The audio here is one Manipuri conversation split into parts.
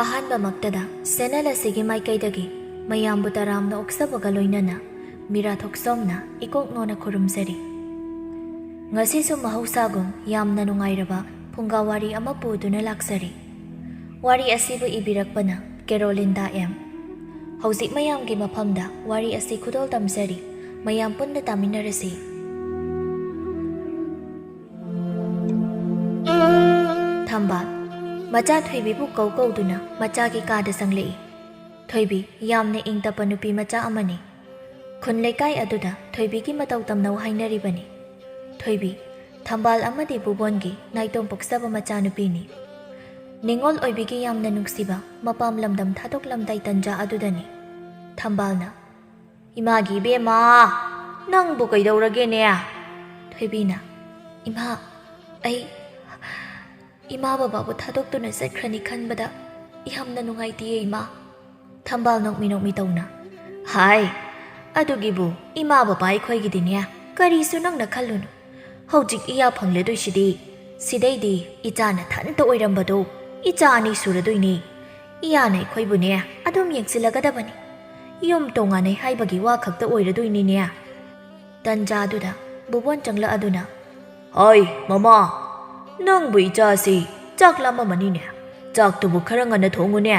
ꯑꯍꯥꯟꯕꯃꯛꯇꯗ ꯆꯦꯅꯦꯜ ꯑꯁꯤꯒꯤ ꯃꯥꯏꯀꯩꯗꯒꯤ ꯃꯌꯥꯝꯕꯨ ꯇꯔꯥꯝꯅ ꯑꯣꯛꯆꯕꯒ ꯂꯣꯏꯅꯅ ꯃꯤꯔꯥ ꯊꯣꯛꯆꯣꯝꯅ ꯏꯀꯣꯛꯅꯣꯅ ꯈꯨꯔꯨꯝꯖꯔꯤ꯫ ꯉꯁꯤꯁꯨ ꯃꯍꯧꯁꯥꯒꯨꯝ ꯌꯥꯝꯅ ꯅꯨꯡꯉꯥꯏꯔꯕ ꯐꯨꯡꯒꯥ ꯋꯥꯔꯤ ꯑꯃ ꯄꯨꯗꯨꯅ ꯂꯥꯛꯆꯔꯤ꯫ ꯋꯥꯔꯤ ꯑꯁꯤꯕꯨ ꯏꯕꯤꯔꯛꯄꯅ ꯀꯦꯔꯣꯂꯤꯟꯗꯥ ꯑꯦꯝ꯫ ꯍꯧꯖꯤꯛ ꯃꯌꯥꯝꯒꯤ ꯃꯐꯝꯗ ꯋꯥꯔꯤ ꯑꯁꯤ ꯈꯨꯗꯣꯜ ꯇꯝꯖꯔꯤ꯫ ꯃꯌꯥꯝ ꯄꯨꯟꯅ ꯇꯥꯃꯤꯟꯅꯔꯁꯤ꯫ ꯊꯝꯕꯥꯜ ꯃꯆꯥ ꯊꯣꯏꯕꯤꯕꯨ ꯀꯧꯗꯨꯅ ꯃꯆꯥꯒꯤ ꯀꯥꯗ ꯆꯪꯂꯛꯏ꯫ ꯊꯣꯏꯕꯤ ꯌꯥꯝꯅ ꯏꯪ ꯇꯞꯄ ꯅꯨꯄꯤ ꯃꯆꯥ ꯑꯃꯅꯤ꯫ ꯈꯨꯟ ꯂꯩꯀꯥꯏ ꯑꯗꯨꯗ ꯊꯣꯏꯕꯤꯒꯤ ꯃꯇꯧ ꯇꯝꯅꯧ ꯍꯥꯏꯅꯔꯤꯕꯅꯤ꯫ ꯊꯣꯏꯕꯤ ꯊꯝꯕꯥꯜ ꯑꯃꯗꯤ ꯕꯨꯕꯣꯟꯒꯤ ꯅꯥꯏꯇꯣꯝ ꯄꯣꯛꯆꯕ ꯃꯆꯥꯅꯨꯄꯤꯅꯤ꯫ ꯅꯤꯡꯉꯣꯜ ꯑꯣꯏꯕꯤꯒꯤ ꯌꯥꯝꯅ ꯅꯨꯡꯁꯤꯕ ꯃꯄꯥꯝ ꯂꯝꯗꯝ ꯊꯥꯗꯣꯛꯂꯝꯗꯥꯏ ꯇꯟꯖꯥ ꯑꯗꯨꯗꯅꯤ ꯊꯝꯕꯥꯜꯅ "ꯏꯃꯥꯒꯤ ꯏꯕꯦꯝꯃ, ꯅꯪꯕꯨ ꯀꯩꯗꯧꯔꯒꯦꯅꯦ?" ꯊꯣꯏꯕꯤꯅ "ꯏꯃꯥ, ꯑꯩ ꯏꯃꯥ ꯕꯕꯥꯕꯨ ꯊꯥꯗꯣꯛꯇꯨꯅ ꯆꯠꯈ꯭ꯔꯅꯤ ꯈꯟꯕꯗ ꯌꯥꯝꯅ ꯅꯨꯡꯉꯥꯏꯇꯤꯌꯦ ꯏꯃꯥ." ꯊꯝꯕꯥꯜ ꯅꯣꯛꯃꯤ ꯇꯧꯅ "ꯍꯥꯏ, ꯑꯗꯨꯒꯤꯕꯨ ꯏꯃꯥ ꯕꯕꯥ ꯑꯩꯈꯣꯏꯒꯤꯗꯤꯅꯦ ꯀꯔꯤꯁꯨ ꯅꯪꯅ ꯈꯜꯂꯨꯅꯨ꯫ ꯍꯧꯖꯤꯛ ꯏꯌꯥ ꯐꯪꯂꯗꯣꯏꯁꯤꯗꯤ ꯁꯤꯗꯩꯗꯤ ꯏꯆꯥꯅ ꯊꯟꯇ ꯑꯣꯏꯔꯝꯕꯗꯣ ꯏꯆꯥ 2 ꯁꯨꯔꯗꯣꯏꯅꯤ꯫ ꯏꯌꯥꯅ ꯑꯩꯈꯣꯏꯕꯨꯅꯦ ꯑꯗꯨꯝ ꯌꯦꯡꯁꯤꯜꯂꯒꯗꯕꯅꯤ꯫ ꯌꯨꯝ ꯇꯣꯡꯉꯥꯟꯅꯩ ꯍꯥꯏꯕꯒꯤ ꯋꯥ ꯈꯛꯇ ꯑꯣꯏꯔꯗꯣꯏꯅꯤꯅꯦ." ꯇꯟꯖꯥꯗꯨꯗ ꯕꯨꯕꯣꯟ ꯆꯪꯂꯛꯑꯗꯨꯅ "ꯍꯥꯏ ꯃꯃꯥ, ꯅꯪꯕꯨ ꯏꯆꯥꯁꯤ ꯆꯥꯛ ꯂꯥꯝꯃꯝꯃꯅꯤꯅꯦ꯫ ꯆꯥꯛꯇꯨꯕꯨ ꯈꯔ ꯉꯟꯅ ꯊꯣꯡꯉꯨꯅꯦ."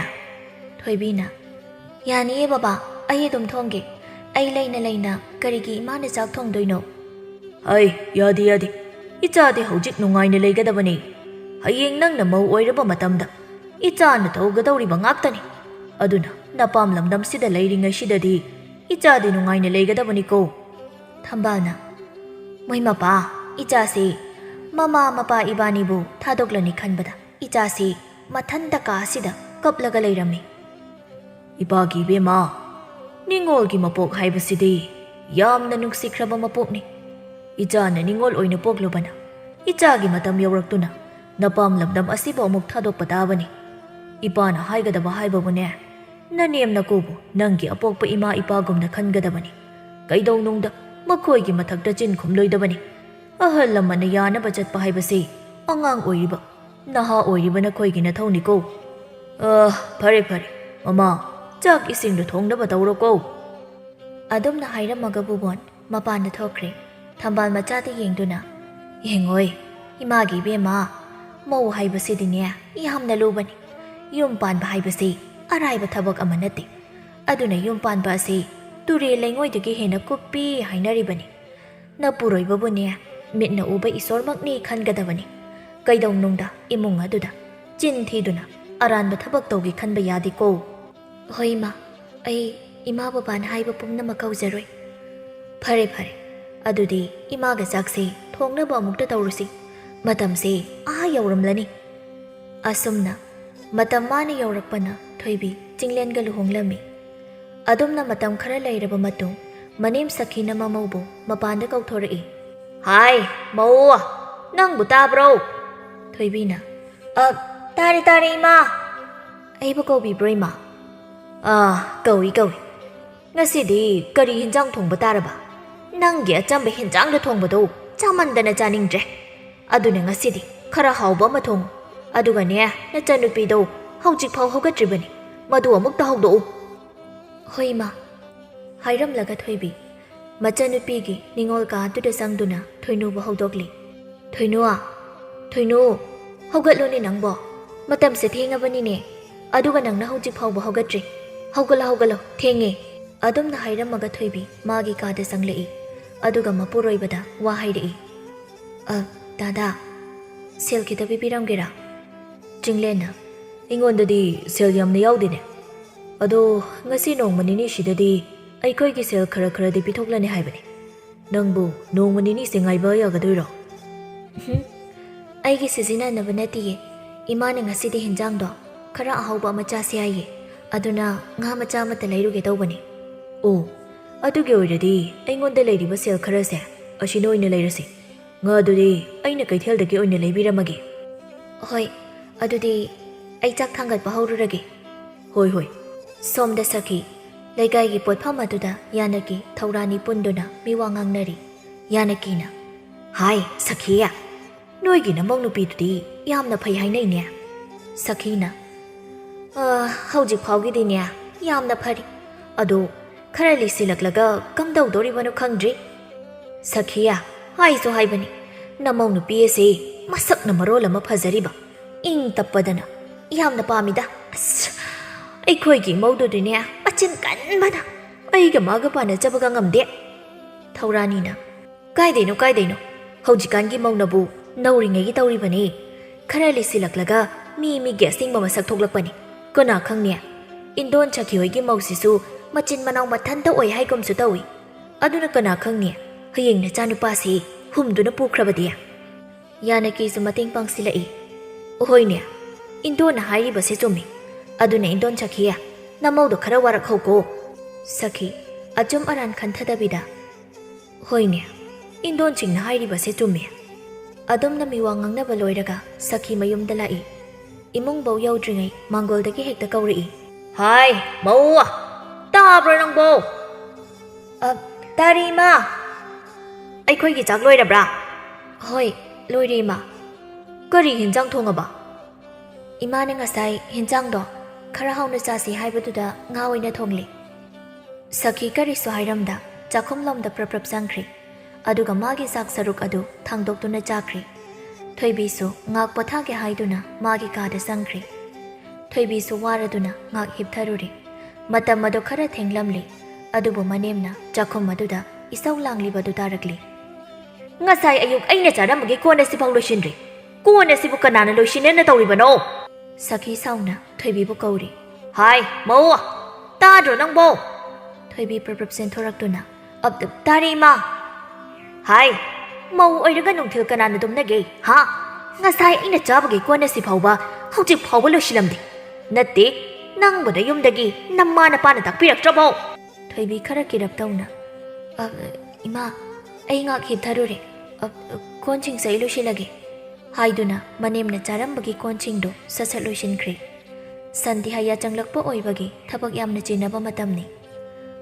ꯊꯣꯏꯕꯤꯅ "ꯌꯥꯅꯤꯌꯦ ꯕꯕꯥ, ꯑꯩ ꯑꯗꯨꯝ ꯊꯣꯡꯒꯦ꯫ ꯑꯩ ꯂꯩꯅ ꯀꯔꯤꯒꯤ ꯏꯃꯥꯅ ꯆꯥꯛ ꯊꯣꯡꯗꯣꯏꯅꯣ?" "ꯍꯩ, ꯌꯥꯗꯦ. ꯏꯆꯥꯗꯤ ꯍꯧꯖꯤꯛ ꯅꯨꯡꯉꯥꯏꯅ ꯂꯩꯒꯗꯕꯅꯤ꯫ ꯍꯌꯦꯡ ꯅꯪꯅ ꯃꯧ ꯑꯣꯏꯔꯕ ꯃꯇꯝꯗ ꯏꯆꯥꯅ ꯇꯧꯒꯗꯧꯔꯤꯕ ꯉꯥꯛꯇꯅꯤ꯫ ꯑꯗꯨꯅ ꯅꯄꯥꯝ ꯂꯝꯗꯝꯁꯤꯗ ꯂꯩꯔꯤꯉꯩꯁꯤꯗꯗꯤ ꯏꯆꯥꯗꯤ ꯅꯨꯡꯉꯥꯏꯅ ꯂꯩꯒꯗꯕꯅꯤꯀꯣ." ꯊꯝꯕꯥꯜꯅ "ꯃꯣꯏ ꯃꯄꯥ, ꯏꯆꯥꯁꯤ ꯃꯃꯥ ꯃꯄꯥ ꯏꯕꯥꯅꯤꯕꯨ ꯊꯥꯗꯣꯛꯂꯅꯤ ꯈꯟꯕꯗ ꯏꯆꯥꯁꯤ ꯃꯊꯟꯇ ꯀꯥꯁꯤꯗ ꯀꯞꯂꯒ ꯂꯩꯔꯝꯃꯤ." "ꯏꯄꯥꯒꯤ ꯏꯕꯦꯝꯃ, ꯅꯤꯡꯉꯣꯜꯒꯤ ꯃꯄꯣꯛ ꯍꯥꯏꯕꯁꯤꯗꯤ ꯌꯥꯝꯅ ꯅꯨꯡꯁꯤꯈ꯭ꯔꯕ ꯃꯄꯣꯛꯅꯤ꯫ ꯏꯆꯥꯅ ꯅꯤꯡꯉꯣꯜ ꯑꯣꯏꯅ ꯄꯣꯛꯂꯨꯕꯅ ꯏꯆꯥꯒꯤ ꯃꯇꯝ ꯌꯧꯔꯛꯇꯨꯅ ꯅꯄꯥꯝ ꯂꯝꯗꯝ ꯑꯁꯤꯕꯨ ꯑꯃꯨꯛ ꯊꯥꯗꯣꯛꯄ ꯇꯥꯕꯅꯤ꯫ ꯏꯄꯥꯅ ꯍꯥꯏꯒꯗꯕ ꯍꯥꯏꯕꯕꯨꯅꯦ, ꯅꯅꯦꯝ ꯅꯀꯨꯕꯨ ꯅꯪꯒꯤ ꯑꯄꯣꯛꯄ ꯏꯃꯥ ꯏꯄꯥꯒꯨꯝꯅ ꯈꯟꯒꯗꯕꯅꯤ꯫ ꯀꯩꯗꯧꯅꯨꯡꯗ ꯃꯈꯣꯏꯒꯤ ꯃꯊꯛꯇ ꯆꯤꯟ ꯈꯨꯝꯂꯣꯏꯗꯕꯅꯤ꯫ ꯑꯍꯜ ꯂꯃꯟꯅ ꯌꯥꯅꯕ ꯆꯠꯄ ꯍꯥꯏꯕꯁꯤ ꯑꯉꯥꯡ ꯑꯣꯏꯔꯤꯕ, ꯅꯍꯥ ꯑꯣꯏꯔꯤꯕ ꯅꯈꯣꯏꯒꯤ ꯅꯊꯧꯅꯤꯀꯣ." ꯐꯔꯦ ꯃꯃꯥ, ꯆꯥꯛ ꯏꯁꯤꯡꯗꯨ ꯊꯣꯡꯅꯕ ꯇꯧꯔꯣꯀꯣ." ꯑꯗꯨꯝꯅ ꯍꯥꯏꯔꯝꯃꯒ ꯕꯨꯕꯣꯟ ꯃꯄꯥꯟꯗ ꯊꯣꯛꯈ꯭ꯔꯦ꯫ ꯊꯝꯕꯥꯜ ꯃꯆꯥꯗ ꯌꯦꯡꯗꯨꯅ "ꯌꯦꯡꯉꯣꯏ ꯏꯃꯥꯒꯤ ꯏꯕꯦꯝꯃ, ꯃꯧ ꯍꯥꯏꯕꯁꯤꯗꯤꯅꯦ ꯌꯥꯝꯅ ꯂꯨꯕꯅꯤ꯫ ꯌꯨꯝ ꯄꯥꯟꯕ ꯍꯥꯏꯕꯁꯤ ꯑꯔꯥꯏꯕ ꯊꯕꯛ ꯑꯃ ꯅꯠꯇꯦ꯫ ꯑꯗꯨꯅ ꯌꯨꯝ ꯄꯥꯟꯕ ꯑꯁꯤ ꯇꯨꯔꯦꯜ ꯂꯩꯉꯣꯏꯗꯒꯤ ꯍꯦꯟꯅ ꯀꯨꯞꯄꯤ ꯍꯥꯏꯅꯔꯤꯕꯅꯤ꯫ ꯅꯄꯨꯔꯣꯏꯕꯕꯨꯅꯦ ꯃꯤꯠꯅ ꯎꯕ ꯏꯁꯣꯔꯃꯛꯅꯤ ꯈꯟꯒꯗꯕꯅꯤ꯫ ꯀꯩꯗꯧꯅꯨꯡꯗ ꯏꯃꯨꯡ ꯑꯗꯨꯗ ꯆꯤꯟ ꯊꯤꯗꯨꯅ ꯑꯔꯥꯟꯕ ꯊꯕꯛ ꯇꯧꯒꯦ ꯈꯟꯕ ꯌꯥꯗꯦꯀꯣ." "ꯍꯣꯏ ꯏꯃꯥ, ꯑꯩ ꯏꯃꯥ ꯕꯕꯥꯅ ꯍꯥꯏꯕ ꯄꯨꯝꯅꯃꯛ ꯀꯧꯖꯔꯣꯏ." "ꯐꯔꯦ. ꯑꯗꯨꯗꯤ ꯏꯃꯥꯒ ꯆꯥꯛꯁꯤ ꯊꯣꯡꯅꯕ ꯑꯃꯨꯛꯇ ꯇꯧꯔꯨꯁꯤ꯫ ꯃꯇꯝꯁꯤ ꯌꯧꯔꯝꯂꯅꯤ." ꯑꯁꯨꯝꯅ ꯃꯇꯝ ꯃꯥꯅ ꯌꯧꯔꯛꯄꯅ ꯊꯣꯏꯕꯤ ꯆꯤꯡꯂꯦꯟꯒ ꯂꯨꯍꯣꯡꯂꯝꯃꯤ꯫ ꯑꯗꯨꯝꯅ ꯃꯇꯝ ꯈꯔ ꯂꯩꯔꯕ ꯃꯇꯨꯡ ꯃꯅꯦꯝ ꯁꯈꯤꯅ ꯃꯃꯧꯕꯨ ꯃꯄꯥꯟꯗ ꯀꯧꯊꯣꯔꯛꯏ꯫ "ꯍꯥꯏ ꯃꯧ, ꯅꯪꯕꯨ ꯇꯥꯕ꯭ꯔꯣ?" ꯊꯣꯏꯕꯤꯅ ꯇꯥꯔꯦ ꯏꯃꯥ." "ꯑꯩꯕꯨ ꯀꯧꯕꯤꯕ꯭ꯔꯣ ꯏꯃꯥ?" ꯀꯧꯏ. "ꯉꯁꯤꯗꯤ ꯀꯔꯤ ꯍꯦꯟꯖꯥꯡ ꯊꯣꯡꯕ ꯇꯥꯔꯕ? ꯅꯪꯒꯤ ꯑꯆꯝꯕ ꯍꯦꯟꯖꯥꯡꯗ ꯊꯣꯡꯕꯗꯣ ꯆꯥꯃꯟꯗꯅ ꯆꯥꯅꯤꯡꯗ꯭ꯔꯦ꯫ ꯑꯗꯨꯅ ꯉꯁꯤꯗꯤ ꯈꯔ ꯍꯥꯎꯕ ꯑꯃ ꯊꯣꯡꯉꯨ꯫ ꯑꯗꯨꯒꯅꯦ ꯅꯆꯟꯅꯨꯄꯤꯗꯣ ꯍꯧꯖꯤꯛꯐꯥꯎ ꯍꯧꯒꯠꯇ꯭ꯔꯤꯕꯅꯤ, ꯃꯗꯨ ꯑꯃꯨꯛꯇ ꯍꯧꯗꯣꯛꯎ." "ꯍꯣꯏ ꯏꯃꯥ." ꯍꯥꯏꯔꯝꯂꯒ ꯊꯣꯏꯕꯤ ꯃꯆꯟꯅꯨꯄꯤꯒꯤ ꯅꯤꯡꯉꯣꯜ ꯀꯥꯗꯨꯗ ꯆꯪꯗꯨꯅ ꯊꯣꯏꯅꯨꯕꯨ ꯍꯧꯗꯣꯛꯂꯤ꯫ "ꯊꯣꯏꯅꯨ, ꯍꯧꯒꯠꯂꯨꯅꯦ ꯅꯪꯕꯣ. ꯃꯇꯝꯁꯦ ꯊꯦꯡꯉꯕꯅꯤꯅꯦ. ꯑꯗꯨꯒ ꯅꯪꯅ ꯍꯧꯖꯤꯛ ꯐꯥꯎꯕ ꯍꯧꯒꯠꯇ꯭ꯔꯤ. ꯍꯧꯒꯠꯂꯣ, ꯊꯦꯡꯉꯦ." ꯑꯗꯨꯝꯅ ꯍꯥꯏꯔꯝꯃꯒ ꯊꯣꯏꯕꯤ ꯃꯥꯒꯤ ꯀꯥꯗ ꯆꯪꯂꯛꯏ꯫ ꯑꯗꯨꯒ ꯃꯄꯨꯔꯣꯏꯕꯗ ꯋꯥ ꯍꯥꯏꯔꯛꯏ꯫ "ꯗꯥꯗꯥ, ꯁꯦꯜ ꯈꯤꯇ ꯄꯤꯕꯤꯔꯝꯒꯦꯔꯥ?" ꯆꯤꯡꯂꯦꯟꯅ "ꯑꯩꯉꯣꯟꯗꯗꯤ ꯁꯦꯜ ꯌꯥꯝꯅ ꯌꯥꯎꯗꯦꯅꯦ. ꯑꯗꯣ ꯉꯁꯤ ꯅꯣꯡꯃ ꯅꯤꯅꯤꯁꯤꯗꯗꯤ ꯑꯩꯈꯣꯏꯒꯤ ꯁꯦꯜ ꯈꯔꯗꯤ ꯄꯤꯊꯣꯛꯂꯅꯤ ꯍꯥꯏꯕꯅꯤ꯫ ꯅꯪꯕꯨ ꯅꯣꯡꯃ ꯅꯤꯅꯤꯁꯦ ꯉꯥꯏꯕ ꯌꯥꯒꯗꯣꯏꯔꯣ?" "ꯑꯩꯒꯤ ꯁꯤꯖꯤꯟꯅꯅꯕ ꯅꯠꯇꯤꯌꯦ. ꯏꯃꯥꯅ ꯉꯁꯤꯗꯤ ꯍꯦꯟꯖꯥꯡꯗꯣ ꯈꯔ ꯑꯍꯥꯎꯕ ꯑꯃ ꯆꯥꯁꯤ ꯍꯥꯏꯌꯦ. ꯑꯗꯨꯅ ꯉꯥ ꯃꯆꯥ ꯑꯃꯠꯇ ꯂꯩꯔꯨꯒꯦ ꯇꯧꯕꯅꯤ." "ꯑꯣ, ꯑꯗꯨꯒꯤ ꯑꯣꯏꯔꯗꯤ ꯑꯩꯉꯣꯟꯗ ꯂꯩꯔꯤꯕ ꯁꯦꯜ ꯈꯔꯁꯦ ꯑꯁꯤꯅ ꯑꯣꯏꯅ ꯂꯩꯔꯁꯤ꯫ ꯉꯥꯗꯨꯗꯤ ꯑꯩꯅ ꯀꯩꯊꯦꯜꯗꯒꯤ ꯑꯣꯏꯅ ꯂꯩꯕꯤꯔꯝꯃꯒꯦ." "ꯍꯣꯏ, ꯑꯗꯨꯗꯤ ꯑꯩ ꯆꯥꯛ ꯊꯥꯡꯒꯠꯄ ꯍꯧꯔꯨꯔꯒꯦ." "ꯍꯣꯏ." ꯁꯣꯝꯗ ꯁꯈꯤ ꯂꯩꯀꯥꯏꯒꯤ ꯄꯣꯠꯐꯝ ꯑꯗꯨꯗ ꯌꯥꯅꯀꯤ ꯊꯧꯔꯥꯅꯤ ꯄꯨꯟꯗꯨꯅ ꯃꯤꯋꯥ ꯉꯥꯡꯅꯔꯤ꯫ ꯌꯥꯅꯀꯤꯅ "ꯍꯥꯏ ꯁꯈꯤ, ꯅꯣꯏꯒꯤ ꯅꯃꯧ ꯅꯨꯄꯤꯗꯨꯗꯤ ꯌꯥꯝꯅ ꯐꯩ ꯍꯥꯏꯅꯩꯅꯦ." ꯁꯈꯤꯅ ꯍꯧꯖꯤꯛ ꯐꯥꯎꯒꯤꯗꯤꯅꯦ ꯌꯥꯝꯅ ꯐꯔꯤ ꯑꯗꯣ ꯈꯔ ꯂꯤꯁꯤꯜꯂꯛꯂꯒ ꯀꯝꯗꯧꯗꯣꯔꯤꯕꯅꯣ ꯈꯪꯗ꯭ꯔꯤ ꯁꯈꯤꯌꯥ ꯍꯥꯏꯁꯨ ꯍꯥꯏꯕꯅꯤ ꯅꯃꯧ ꯅꯨꯄꯤ ꯑꯁꯤ ꯃꯁꯛꯅ ꯃꯔꯣꯜ ꯑꯃ ꯐꯖꯔꯤꯕ ꯏꯪ ꯇꯞꯄꯗꯅ ꯌꯥꯝꯅ ꯄꯥꯝꯃꯤꯗ ꯑꯁ ꯑꯩꯈꯣꯏꯒꯤ ꯏꯃꯧꯗꯨꯗꯤꯅꯦ ꯃꯆꯤꯟ ꯀꯟꯕꯅ ꯑꯩꯒ ꯃꯥꯒ ꯄꯥꯟꯅꯖꯕꯒ ꯉꯝꯗꯦ ꯊꯧꯔꯥꯅꯤꯅ ꯀꯥꯏꯗꯩꯅꯣ ꯍꯧꯖꯤꯛꯀꯥꯟꯒꯤ ꯃꯧꯅꯕꯨ ꯅꯧꯔꯤꯉꯩꯒꯤ ꯇꯧꯔꯤꯕꯅꯤ ꯈꯔ ꯂꯤꯁꯤꯜꯂꯛꯂꯒ ꯃꯤꯒꯤ ꯑꯁꯦꯡꯕ ꯃꯁꯛ ꯊꯣꯛꯂꯛꯄꯅꯤ ꯀꯅꯥ ꯈꯪꯅꯤ ꯏꯟꯗꯣꯟ ꯁꯈꯤ ꯍꯣꯏꯒꯤ ꯃꯧꯁꯤꯁꯨ ꯃꯆꯤꯟ ꯃꯅꯥꯎ ꯃꯊꯟꯇ ꯑꯣꯏ ꯍꯥꯏꯒꯨꯝꯁꯨ ꯇꯧꯏ ꯑꯗꯨꯅ ꯀꯅꯥ ꯈꯪꯅꯤ ꯍꯌꯦꯡ ꯅꯆꯥꯅꯨꯄꯥꯁꯤ ꯍꯨꯝꯗꯨꯅ ꯄꯨꯈ꯭ꯔꯕꯗꯤ ꯌꯥꯅꯀꯤꯁꯨ ꯃꯇꯦꯡ ꯄꯥꯡꯁꯤꯜꯂꯛꯏ ꯍꯣꯏꯅꯦ ꯏꯟꯗꯣꯟꯅ ꯍꯥꯏꯔꯤꯕꯁꯦ ꯆꯨꯝꯃꯤ ꯑꯗꯨꯅ ꯏꯟꯗꯣꯟ ꯁꯈꯤꯌꯥ ꯅꯃꯧꯗꯣ ꯈꯔ ꯋꯥꯔꯛꯍꯧꯀꯣ ꯁꯈꯤ ꯑꯆꯨꯝ ꯑꯔꯥꯟ ꯈꯟꯊꯗꯕꯤꯗ ꯍꯣꯏꯅꯦ ꯏꯟꯗꯣꯟꯁꯤꯡꯅ ꯍꯥꯏꯔꯤꯕꯁꯦ ꯆꯨꯝꯃꯤ ꯑꯗꯨꯝꯅ ꯃꯤꯋꯥ ꯉꯥꯡꯅꯕ ꯂꯣꯏꯔꯒ ꯁꯈꯤ ꯃꯌꯨꯝꯗ ꯂꯥꯛꯏ ꯏꯃꯨꯡꯕꯧ ꯌꯧꯗ꯭ꯔꯤꯉꯩ ꯃꯥꯡꯒꯣꯜꯗꯒꯤ ꯍꯦꯛꯇ ꯀꯧꯔꯛꯏ ꯍꯥꯏ ꯃꯧ ꯇꯥꯕ꯭ꯔꯣ ꯅꯪꯕꯣ ꯇꯥꯔꯤ ꯏꯃꯥ ꯑꯩꯈꯣꯏꯒꯤ ꯆꯥꯛ ꯂꯣꯏꯔꯕ꯭ꯔꯥ ꯍꯣꯏ ꯂꯣꯏꯔꯦ ꯏꯃꯥ ꯀꯔꯤ ꯍꯦꯟꯖꯥꯡ ꯊꯣꯡꯉꯕ ꯏꯃꯥꯅ ꯉꯁꯥꯏ ꯍꯦꯟꯖꯥꯡꯗꯣ ꯈꯔ ꯍꯥꯎꯅ ꯆꯥꯁꯤ ꯍꯥꯏꯕꯗꯨꯗ ꯉꯥ ꯑꯣꯏꯅ ꯊꯣꯡꯂꯤ ꯁꯈꯤ ꯀꯔꯤꯁꯨ ꯍꯥꯏꯔꯝꯗ ꯆꯥꯛꯈꯨꯝꯂꯣꯝꯗ ꯄ꯭ꯔꯞ ꯆꯪꯈ꯭ꯔꯤ ꯑꯗꯨꯒ ꯃꯥꯒꯤ ꯆꯥꯛ ꯁꯔꯨꯛ ꯑꯗꯨ ꯊꯥꯡꯗꯣꯛꯇꯨꯅ ꯆꯥꯈ꯭ꯔꯤ ꯊꯣꯏꯕꯤꯁꯨ ꯉꯥꯛ ꯄꯣꯊꯥꯒꯦ ꯍꯥꯏꯗꯨꯅ ꯃꯥꯒꯤ ꯀꯥꯗ ꯆꯪꯈ꯭ꯔꯤ ꯊꯣꯏꯕꯤꯁꯨ ꯋꯥꯔꯗꯨꯅ ꯉꯥꯛ ꯍꯤꯞꯊꯔꯨꯔꯤ ꯃꯇꯝ ꯑꯗꯨ ꯈꯔ ꯊꯦꯡꯂꯝꯂꯤ ꯑꯗꯨꯕꯨ ꯃꯅꯦꯝꯅ ꯆꯥꯛꯈꯨꯝ ꯑꯗꯨꯗ ꯏꯁꯧ ꯂꯥꯡꯂꯤꯕꯗꯨ ꯇꯥꯔꯛꯂꯤ ꯉꯁꯥꯏ ꯑꯌꯨꯛ ꯑꯩꯅ ꯆꯥꯔꯝꯕꯒꯤ ꯀꯣꯟ ꯑꯁꯤꯐꯥꯎ ꯂꯣꯏꯁꯤꯟꯗ꯭ꯔꯤ ꯀꯣꯟ ꯑꯁꯤꯕꯨ ꯀꯅꯥꯅ ꯂꯣꯏꯁꯤꯟꯅꯦꯅ ꯇꯧꯔꯤꯕꯅꯣ ꯁꯈꯤ ꯁꯥꯎꯅ ꯊꯣꯏꯕꯤꯕꯨ ꯀꯧꯔꯤ ꯍꯥꯏ ꯃꯧ ꯇꯥꯗ꯭ꯔꯣ ꯅꯪꯕꯣ ꯊꯣꯏꯕꯤ ꯄ꯭ꯔꯞ ꯆꯦꯟꯊꯣꯔꯛꯇꯨꯅ ꯇꯥꯔꯦ ꯏꯃꯥ ꯍꯥꯏ ꯃꯧ ꯑꯣꯏꯔꯒ ꯅꯨꯡꯊꯤꯜ ꯀꯅꯥꯅ ꯇꯨꯝꯅꯒꯦ ꯍꯥ ꯉꯁꯥꯏ ꯑꯩꯅ ꯆꯥꯕꯒꯤ ꯀꯣꯟ ꯑꯁꯤ ꯐꯥꯎꯕ ꯍꯧꯖꯤꯛ ꯐꯥꯎꯕ ꯂꯣꯏꯁꯤꯜꯂꯝꯗꯦ ꯅꯠꯇꯦ ꯅꯪꯕꯨꯗ ꯌꯨꯝꯗꯒꯤ ꯅꯃꯥ ꯅꯄꯥꯅ ꯇꯥꯛꯄꯤꯔꯛꯇ꯭ꯔꯕꯣ ꯊꯣꯏꯕꯤ ꯈꯔ ꯀꯤꯔꯞ ꯇꯧꯅ ꯏꯃꯥ ꯑꯩ ꯉꯥꯛ ꯍꯤꯞꯊꯔꯨꯔꯦ ꯀꯣꯟꯁꯤꯡꯁꯦ ꯑꯩ ꯂꯣꯏꯁꯤꯜꯂꯒꯦ ꯍꯥꯏꯗꯨꯅ ꯃꯅꯦꯝꯅ ꯆꯥꯔꯝꯕꯒꯤ ꯀꯣꯟꯁꯤꯡꯗꯨ ꯁꯠ ꯂꯣꯏꯁꯤꯟꯈ꯭ꯔꯤ ꯁꯟꯙꯤꯌꯥ ꯆꯪꯂꯛꯄ ꯑꯣꯏꯕꯒꯤ ꯊꯕꯛ ꯌꯥꯝꯅ ꯆꯤꯟꯅꯕ ꯃꯇꯝꯅꯤ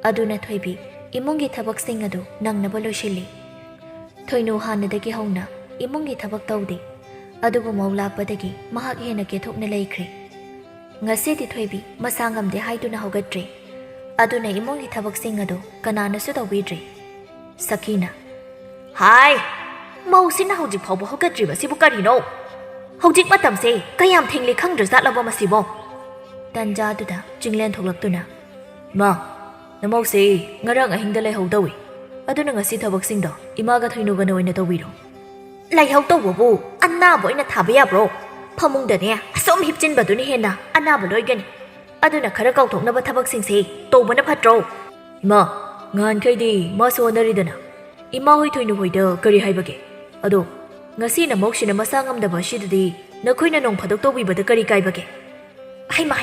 ꯑꯗꯨꯅ ꯊꯣꯏꯕꯤ ꯏꯃꯨꯡꯒꯤ ꯊꯕꯛꯁꯤꯡ ꯑꯗꯨ ꯅꯪꯅꯕ ꯂꯣꯏꯁꯤꯜꯂꯤ ꯊꯣꯏꯅꯨ ꯍꯥꯟꯅꯗꯒꯤ ꯍꯧꯅ ꯏꯃꯨꯡꯒꯤ ꯊꯕꯛ ꯇꯧꯗꯦ ꯑꯗꯨꯕꯨ ꯃꯧ ꯂꯥꯛꯄꯗꯒꯤ ꯃꯍꯥꯛ ꯍꯦꯟꯅ ꯀꯦꯊꯣꯛꯅ ꯂꯩꯈ꯭ꯔꯦ ꯉꯁꯤꯗꯤ ꯊꯣꯏꯕꯤ ꯃꯁꯥ ꯉꯝꯗꯦ ꯍꯥꯏꯗꯨꯅ ꯍꯧꯒꯠꯇ꯭ꯔꯤ ꯑꯗꯨꯅ ꯏꯃꯨꯡꯒꯤ ꯊꯕꯛꯁꯤꯡ ꯑꯗꯨ ꯀꯅꯥꯅꯁꯨ ꯇꯧꯕꯤꯗ꯭ꯔꯤ ꯁꯈꯤꯅ ꯍꯥꯏ ꯃꯧꯁꯤꯅ ꯍꯧꯖꯤꯛ ꯐꯥꯎꯕ ꯍꯧꯒꯠꯇ꯭ꯔꯤꯕꯁꯤꯕꯨ ꯀꯔꯤꯅꯣ ꯍꯧꯖꯤꯛ ꯃꯇꯝꯁꯦ ꯀꯌꯥꯝ ꯊꯦꯡꯂꯦ ꯈꯪꯗ꯭ꯔꯖꯥꯠꯂꯕ ꯃꯁꯤꯕꯣ ꯇꯟꯖꯥꯗꯨꯗ ꯆꯤꯡꯂꯦꯟ ꯊꯣꯛꯂꯛꯇꯨꯅ ꯃꯥ ꯅꯃꯧꯁꯦ ꯉꯔꯥꯡ ꯑꯍꯤꯡꯗ ꯂꯩꯍꯧꯗꯧꯏ ꯑꯗꯨꯅ ꯉꯁꯤ ꯊꯕꯛꯁꯤꯡꯗꯣ ꯏꯃꯥꯒ ꯊꯣꯏꯅꯨꯒꯅ ꯑꯣꯏꯅ ꯇꯧꯕꯤꯔꯣ ꯂꯩꯍꯧ ꯇꯧꯕꯕꯨ ꯑꯅꯥꯕ ꯑꯣꯏꯅ ꯊꯥꯕ ꯌꯥꯕ꯭ꯔꯣ ꯐꯃꯨꯡꯗꯅꯦ ꯑꯁꯨꯝ ꯍꯤꯞꯆꯤꯟꯕꯗꯨꯅ ꯍꯦꯟꯅ ꯑꯅꯥꯕ ꯂꯣꯏꯒꯅꯤ ꯑꯗꯨꯅ ꯈꯔ ꯀꯥꯎꯊꯣꯛꯅꯕ ꯊꯕꯛꯁꯤꯡꯁꯦ ꯇꯧꯕꯅ ꯐꯠꯇ꯭ꯔꯣ ꯏꯃꯥ ꯉꯍꯥꯟꯈꯩꯗꯤ ꯃꯥꯁꯨ ꯍꯣꯠꯅꯔꯤꯗꯅ ꯏꯃꯥ ꯍꯣꯏ ꯊꯣꯏꯅꯨ ꯍꯣꯏꯗ ꯀꯔꯤ ꯍꯥꯏꯕꯒꯦ ꯑꯗꯣ ꯉꯁꯤ ꯅꯃꯧꯁꯤꯅ ꯃꯁꯥ ꯉꯝꯗꯕ ꯑꯁꯤꯗꯗꯤ ꯅꯈꯣꯏꯅ ꯅꯣꯡ ꯐꯥꯗꯣꯛ ꯇꯧꯕꯤꯕꯗ ꯀꯔꯤ ꯀꯥꯏꯕꯒꯦ ꯍꯩꯃ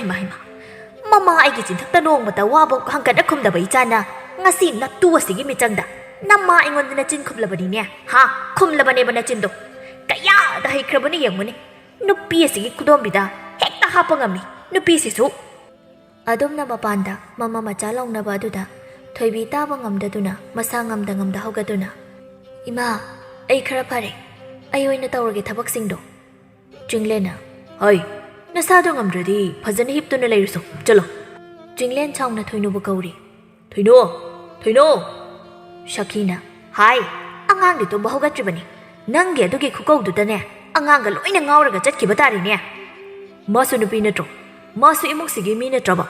ꯃꯃꯥ ꯑꯩꯒꯤ ꯆꯤꯟꯊꯛꯇ ꯅꯣꯡꯃꯇ ꯋꯥꯕ ꯍꯪꯀꯠꯅ ꯈꯨꯝꯗꯕ ꯏꯆꯥꯅ ꯉꯁꯤ ꯅꯠꯇꯨ ꯑꯁꯤꯒꯤ ꯃꯤꯆꯪꯗ ꯅꯃꯥ ꯑꯩꯉꯣꯟꯗ ꯅꯆꯤꯟ ꯈꯨꯝꯂꯕꯅꯤꯅꯦ ꯍꯥ ꯈꯨꯝꯂꯕꯅꯦꯕ ꯅꯆꯤꯟꯗꯣ ꯀꯌꯥꯗ ꯍꯩꯈ꯭ꯔꯕꯅꯤ ꯌꯦꯡꯉꯨꯅꯦ ꯅꯨꯄꯤ ꯑꯁꯤꯒꯤ ꯈꯨꯗꯣꯝꯕꯤꯗ ꯍꯦꯛꯇ ꯍꯥꯞꯄ ꯉꯝꯃꯤ ꯅꯨꯄꯤꯁꯤꯁꯨ ꯑꯗꯨꯝꯅ ꯃꯄꯥꯟꯗ ꯃꯃꯥ ꯃꯆꯥ ꯂꯧꯅꯕ ꯑꯗꯨꯗ ꯊꯣꯏꯕꯤ ꯇꯥꯕ ꯉꯝꯗꯗꯨꯅ ꯃꯁꯥ ꯉꯝꯗ ꯍꯧꯒꯠꯇꯨꯅ ꯏꯃꯥ ꯑꯩ ꯈꯔ ꯐꯔꯦ ꯑꯩ ꯑꯣꯏꯅ ꯇꯧꯔꯒꯦ ꯊꯕꯛꯁꯤꯡꯗꯣ ꯆꯤꯡꯂꯦꯟꯅ ꯍꯣꯏ ꯅꯁꯥꯗꯣ ꯉꯝꯗ꯭ꯔꯗꯤ ꯐꯖꯅ ꯍꯤꯞꯇꯨꯅ ꯂꯩꯔꯨꯁꯣ ꯆꯠꯂꯣ ꯆꯤꯡꯂꯦꯟ ꯆꯥꯎꯅ ꯊꯣꯏꯅꯨꯕꯨ ꯀꯧꯔꯤ ꯊꯣꯏꯅꯨ ꯁꯈꯤꯅ ꯍꯥꯏ ꯑꯉꯥꯡꯗꯤ ꯇꯨꯝꯕ ꯍꯧꯒꯠꯇ꯭ꯔꯤꯕꯅꯤ ꯅꯪꯒꯤ ꯑꯗꯨꯒꯤ ꯈꯨꯀꯧꯗꯨꯗꯅꯦ ꯑꯉꯥꯡꯒ ꯂꯣꯏꯅ ꯉꯥꯎꯔꯒ ꯆꯠꯈꯤꯕ ꯇꯥꯔꯦꯅꯦ ꯃꯥꯁꯨ ꯅꯨꯄꯤ ꯅꯠꯇ꯭ꯔꯣ ꯃꯥꯁꯨ ꯏꯃꯨꯡꯁꯤꯒꯤ ꯃꯤ ꯅꯠꯇ꯭ꯔꯕ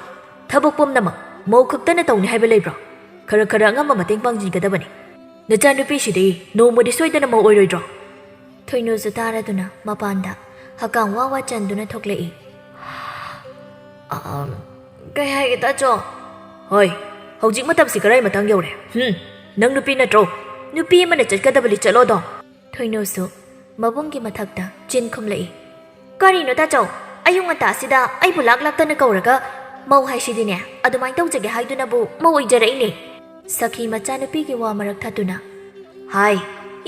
ꯊꯕꯛ ꯄꯨꯝꯅꯃꯛ ꯃꯧ ꯈꯛꯇꯅ ꯇꯧꯅꯤ ꯍꯥꯏꯕ ꯂꯩꯕ꯭ꯔꯣ ꯈꯔ ꯑꯉꯝꯕ ꯃꯇꯦꯡ ꯄꯥꯡꯁꯤꯟꯒꯗꯕꯅꯤ ꯅꯆꯥꯅꯨꯄꯤꯁꯤꯗꯤ ꯅꯣꯡꯃꯗꯤ ꯁꯣꯏꯗꯅ ꯃꯧ ꯑꯣꯏꯔꯣꯏꯗ꯭ꯔꯣ ꯊꯣꯏꯅꯨꯁꯨ ꯇꯥꯔꯗꯨꯅ ꯃꯄꯥꯟꯗ ꯍꯀꯥꯝ ꯋꯥ ꯆꯟꯗꯨꯅ ꯊꯣꯛꯂꯛꯏ ꯀꯩ ꯍꯥꯏꯒꯦ ꯇꯥꯆꯣ ꯍꯣꯏ ꯍꯧꯖꯤꯛ ꯃꯇꯝꯁꯤ ꯀꯔꯥꯏ ꯃꯇꯥꯡ ꯌꯧꯔꯦ ꯅꯪ ꯅꯨꯄꯤ ꯅꯠꯇ꯭ꯔꯣ ꯅꯨꯄꯤ ꯑꯃꯅ ꯆꯠꯀꯗꯕ ꯆꯠꯂꯣꯗꯣ ꯊꯣꯏꯅꯨꯁꯨ ꯃꯕꯨꯡꯒꯤ ꯃꯊꯛꯇ ꯆꯤꯟ ꯈꯨꯝꯂꯛꯏ ꯀꯔꯤꯅꯣ ꯇꯥꯆꯧ ꯑꯌꯨꯛ ꯉꯟꯇꯥꯁꯤꯗ ꯑꯩꯕꯨ ꯂꯥꯛꯇꯅ ꯀꯧꯔꯒ ꯃꯧ ꯍꯥꯏꯁꯤꯗꯤꯅꯦ ꯑꯗꯨꯃꯥꯏꯅ ꯇꯧꯖꯒꯦ ꯍꯥꯏꯗꯨꯅꯕꯨ ꯃꯧ ꯑꯣꯏꯖꯔꯛꯏꯅꯦ ꯁꯈꯤ ꯃꯆꯥꯅꯨꯄꯤꯒꯤ ꯋꯥ ꯃꯔꯛ ꯊꯠꯇꯨꯅ ꯍꯥꯏ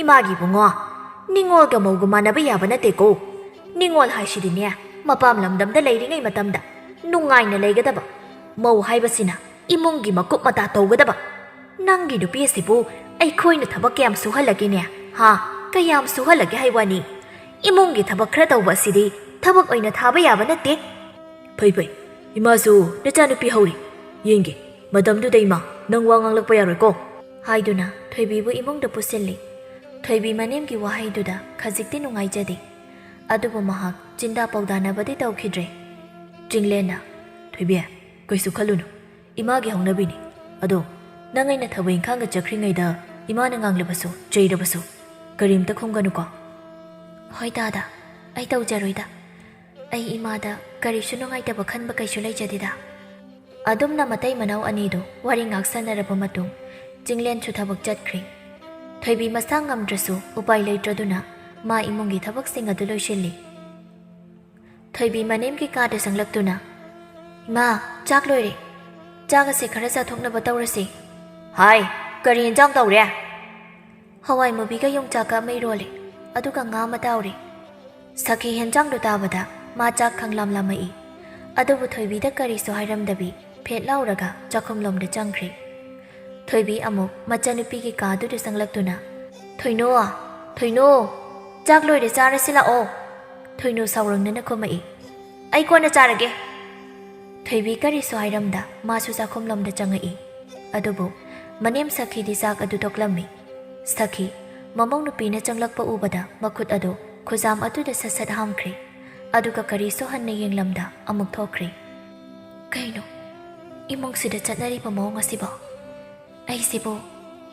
ꯏꯃꯥꯒꯤ ꯕꯨꯡꯉꯣ ꯅꯤꯡꯉꯣꯜꯒ ꯃꯧꯒ ꯃꯥꯟꯅꯕ ꯌꯥꯕ ꯅꯠꯇꯦꯀꯣ ꯅꯤꯡꯉꯣꯜ ꯍꯥꯏꯁꯤꯗꯤꯅꯦ ꯃꯄꯥꯝ ꯂꯝꯗꯝꯗ ꯂꯩꯔꯤꯉꯩ ꯃꯇꯝꯗ ꯅꯨꯡꯉꯥꯏꯅ ꯂꯩꯒꯗꯕ ꯃꯧ ꯍꯥꯏꯕꯁꯤꯅ ꯏꯃꯨꯡꯒꯤ ꯃꯀꯨꯞ ꯃꯇꯥ ꯇꯧꯒꯗꯕ ꯅꯪꯒꯤ ꯅꯨꯄꯤ ꯑꯁꯤꯕꯨ ꯑꯩꯈꯣꯏꯅ ꯊꯕꯛ ꯀꯌꯥꯝ ꯁꯨꯍꯜꯂꯒꯦꯅꯦ ꯍꯥ ꯀꯌꯥꯝ ꯁꯨꯍꯜꯂꯒꯦ ꯍꯥꯏꯋꯥꯅꯤ ꯏꯃꯨꯡꯒꯤ ꯊꯕꯛ ꯈꯔ ꯇꯧꯕ ꯑꯁꯤꯗꯤ ꯊꯕꯛ ꯑꯣꯏꯅ ꯊꯥꯕ ꯌꯥꯕ ꯅꯠꯇꯦ ꯐꯩ ꯏꯃꯥꯁꯨ ꯅꯆꯥꯅꯨꯄꯤ ꯍꯧꯔꯤ ꯌꯦꯡꯒꯦ ꯃꯇꯝꯗꯨꯗ ꯏꯃꯥ ꯅꯪ ꯋꯥ ꯉꯥꯡꯂꯛꯄ ꯌꯥꯔꯣꯏꯀꯣ ꯍꯥꯏꯗꯨꯅ ꯊꯣꯏꯕꯤꯕꯨ ꯏꯃꯨꯡꯗ ꯄꯨꯁꯤꯜꯂꯤ ꯊꯣꯏꯕꯤ ꯃꯅꯦꯝꯒꯤ ꯋꯥꯍꯩꯗꯨꯗ ꯈꯖꯤꯛꯇꯤ ꯅꯨꯡꯉꯥꯏꯖꯗꯦ ꯑꯗꯨꯕꯨ ꯃꯍꯥꯛ ꯆꯤꯟꯗꯥ ꯄꯥꯎꯗꯥꯅꯕꯗꯤ ꯇꯧꯈꯤꯗ꯭ꯔꯦ ꯆꯤꯡꯂꯦꯟꯅ ꯊꯣꯏꯕꯤ ꯀꯩꯁꯨ ꯈꯜꯂꯨꯅꯨ ꯏꯃꯥꯒꯤ ꯍꯧꯅꯕꯤꯅꯤ ꯑꯗꯣ ꯅꯪ ꯑꯩꯅ ꯊꯕꯛ ꯏꯪꯈꯥꯡꯒ ꯆꯠꯈ꯭ꯔꯤꯉꯩꯗ ꯏꯃꯥꯅ ꯉꯥꯡꯂꯕꯁꯨ ꯆꯩꯔꯕꯁꯨ ꯀꯔꯤꯝꯇ ꯈꯨꯝꯒꯅꯨꯀꯣ ꯍꯣꯏ ꯗꯥꯗꯥ ꯑꯩ ꯇꯧꯖꯔꯣꯏꯗ ꯑꯩ ꯏꯃꯥꯗ ꯀꯔꯤꯁꯨ ꯅꯨꯡꯉꯥꯏꯇꯕ ꯈꯟꯕ ꯀꯩꯁꯨ ꯂꯩꯖꯗꯦꯗ ꯑꯗꯨꯝꯅ ꯃꯇꯩ ꯃꯅꯥꯎ ꯑꯅꯤꯗꯨ ꯋꯥꯔꯤ ꯉꯥꯛꯁꯟꯅꯔꯕ ꯃꯇꯨꯡ ꯆꯤꯡꯂꯦꯟꯁꯨ ꯊꯕꯛ ꯆꯠꯈ꯭ꯔꯦ ꯊꯣꯏꯕꯤ ꯃꯁꯥ ꯉꯝꯗ꯭ꯔꯁꯨ ꯎꯄꯥꯏ ꯂꯩꯇ꯭ꯔꯗꯨꯅ ꯃꯥ ꯏꯃꯨꯡꯒꯤ ꯊꯕꯛꯁꯤꯡ ꯑꯗꯨ ꯂꯣꯏꯁꯤꯜꯂꯤ ꯊꯣꯏꯕꯤ ꯃꯅꯦꯝꯒꯤ ꯀꯥꯗ ꯆꯪꯂꯛꯇꯨꯅ ꯏꯃꯥ ꯆꯥꯛ ꯂꯣꯏꯔꯦ ꯆꯥꯛ ꯑꯁꯤ ꯈꯔ ꯆꯥꯊꯣꯛꯅꯕ ꯇꯧꯔꯁꯤ ꯍꯥꯏ ꯀꯔꯤ ꯌꯦꯟꯖꯥꯡ ꯇꯧꯔꯦ ꯍꯋꯥꯏ ꯃꯨꯕꯤꯒ ꯌꯣꯡꯆꯥꯛꯀ ꯑꯃ ꯏꯔꯣꯜꯂꯦ ꯑꯗꯨꯒ ꯉꯥ ꯑꯃ ꯇꯥꯎꯔꯦ ꯁꯈꯤ ꯍꯦꯟꯖꯥꯡꯗꯨ ꯇꯥꯕꯗ ꯃꯥ ꯆꯥꯛ ꯈꯪꯂꯥꯝ ꯂꯥꯝꯃꯛꯏ ꯑꯗꯨꯕꯨ ꯊꯣꯏꯕꯤꯗ ꯀꯔꯤꯁꯨ ꯍꯥꯏꯔꯝꯗꯕꯤ ꯐꯦꯠ ꯂꯥꯎꯔꯒ ꯆꯥꯛꯈꯨꯝꯂꯣꯝꯗ ꯆꯪꯈ꯭ꯔꯦ ꯊꯣꯏꯕꯤ ꯑꯃꯨꯛ ꯃꯆꯥꯅꯨꯄꯤꯒꯤ ꯀꯥꯗꯨꯗ ꯆꯪꯂꯛꯇꯨꯅ ꯊꯣꯏꯅꯣ ꯊꯣꯏꯅꯣ ꯆꯥꯛ ꯂꯣꯏꯔꯦ ꯆꯥꯔꯁꯤ ꯂꯥꯛꯑꯣ ꯊꯣꯏꯅꯣ ꯁꯥꯎꯔꯪꯅꯅ ꯈꯨꯝꯃꯛꯏ ꯑꯩ ꯀꯣꯟꯅ ꯆꯥꯔꯒꯦ ꯊꯣꯏꯕꯤ ꯀꯔꯤꯁꯨ ꯍꯥꯏꯔꯝꯗ ꯃꯥꯁꯨ ꯆꯥꯛꯈꯨꯝꯂꯣꯝꯗ ꯆꯪꯉꯛꯏ ꯑꯗꯨꯕꯨ ꯃꯅꯦꯝ ꯁꯈꯤꯗꯤ ꯆꯥꯛ ꯑꯗꯨ ꯇꯣꯛꯂꯝꯃꯤ ꯁꯈꯤ ꯃꯃꯧ ꯅꯨꯄꯤꯅ ꯆꯪꯂꯛꯄ ꯎꯕꯗ ꯃꯈꯨꯠ ꯑꯗꯨ ꯈꯨꯖꯥꯝ ꯑꯗꯨꯗ ꯁꯠ ꯍꯥꯝꯈ꯭ꯔꯦ ꯑꯗꯨꯒ ꯀꯔꯤꯁꯨ ꯍꯟꯅ ꯌꯦꯡꯂꯝꯗ ꯑꯃꯨꯛ ꯊꯣꯛꯈ꯭ꯔꯦ ꯀꯩꯅꯣ ꯏꯃꯨꯡꯁꯤꯗ ꯆꯠꯅꯔꯤꯕ ꯃꯑꯣꯡ ꯑꯁꯤꯕꯣ ꯑꯩꯁꯤꯕꯨ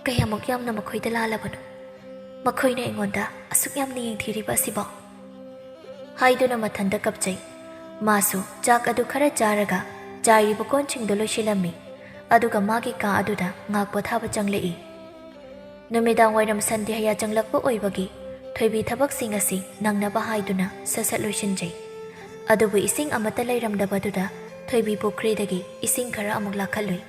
ꯀꯌꯥꯃꯨꯛ ꯌꯥꯝꯅ ꯃꯈꯣꯏꯗ ꯂꯥꯜꯂꯕꯅꯣ ꯃꯈꯣꯏꯅ ꯑꯩꯉꯣꯟꯗ ꯑꯁꯨꯛ ꯌꯥꯝꯅ ꯌꯦꯡꯊꯤꯔꯤꯕ ꯑꯁꯤꯕꯣ ꯍꯥꯏꯗꯨꯅ ꯃꯊꯟꯇ ꯀꯞꯆꯩ ꯃꯥꯁꯨ ꯆꯥꯛ ꯑꯗꯨ ꯈꯔ ꯆꯥꯔꯒ ꯆꯥꯏꯔꯤꯕ ꯀꯣꯟꯁꯤꯡꯗꯨ ꯂꯣꯏꯁꯤꯜꯂꯝꯃꯤ ꯑꯗꯨꯒ ꯃꯥꯒꯤ ꯀꯥ ꯑꯗꯨꯗ ꯉꯥꯛ ꯄꯣꯊꯥꯕ ꯆꯪꯂꯛꯏ ꯅꯨꯃꯤꯗꯥꯡ ꯋꯥꯏꯔꯝ ꯁꯟꯙ꯭ꯌꯥ ꯆꯪꯂꯛꯄ ꯑꯣꯏꯕꯒꯤ ꯊꯣꯏꯕꯤ ꯊꯕꯛꯁꯤꯡ ꯑꯁꯤ ꯅꯪꯅꯕ ꯍꯥꯏꯗꯨꯅ ꯁꯠ ꯂꯣꯏꯁꯤꯟꯖꯩ ꯑꯗꯨꯕꯨ ꯏꯁꯤꯡ ꯑꯃꯠꯇ ꯂꯩꯔꯝꯗꯕꯗꯨꯗ ꯊꯣꯏꯕꯤ ꯄꯨꯈ꯭ꯔꯤꯗꯒꯤ ꯏꯁꯤꯡ ꯈꯔ ꯑꯃꯨꯛ ꯂꯥꯛꯈꯠꯂꯨꯏ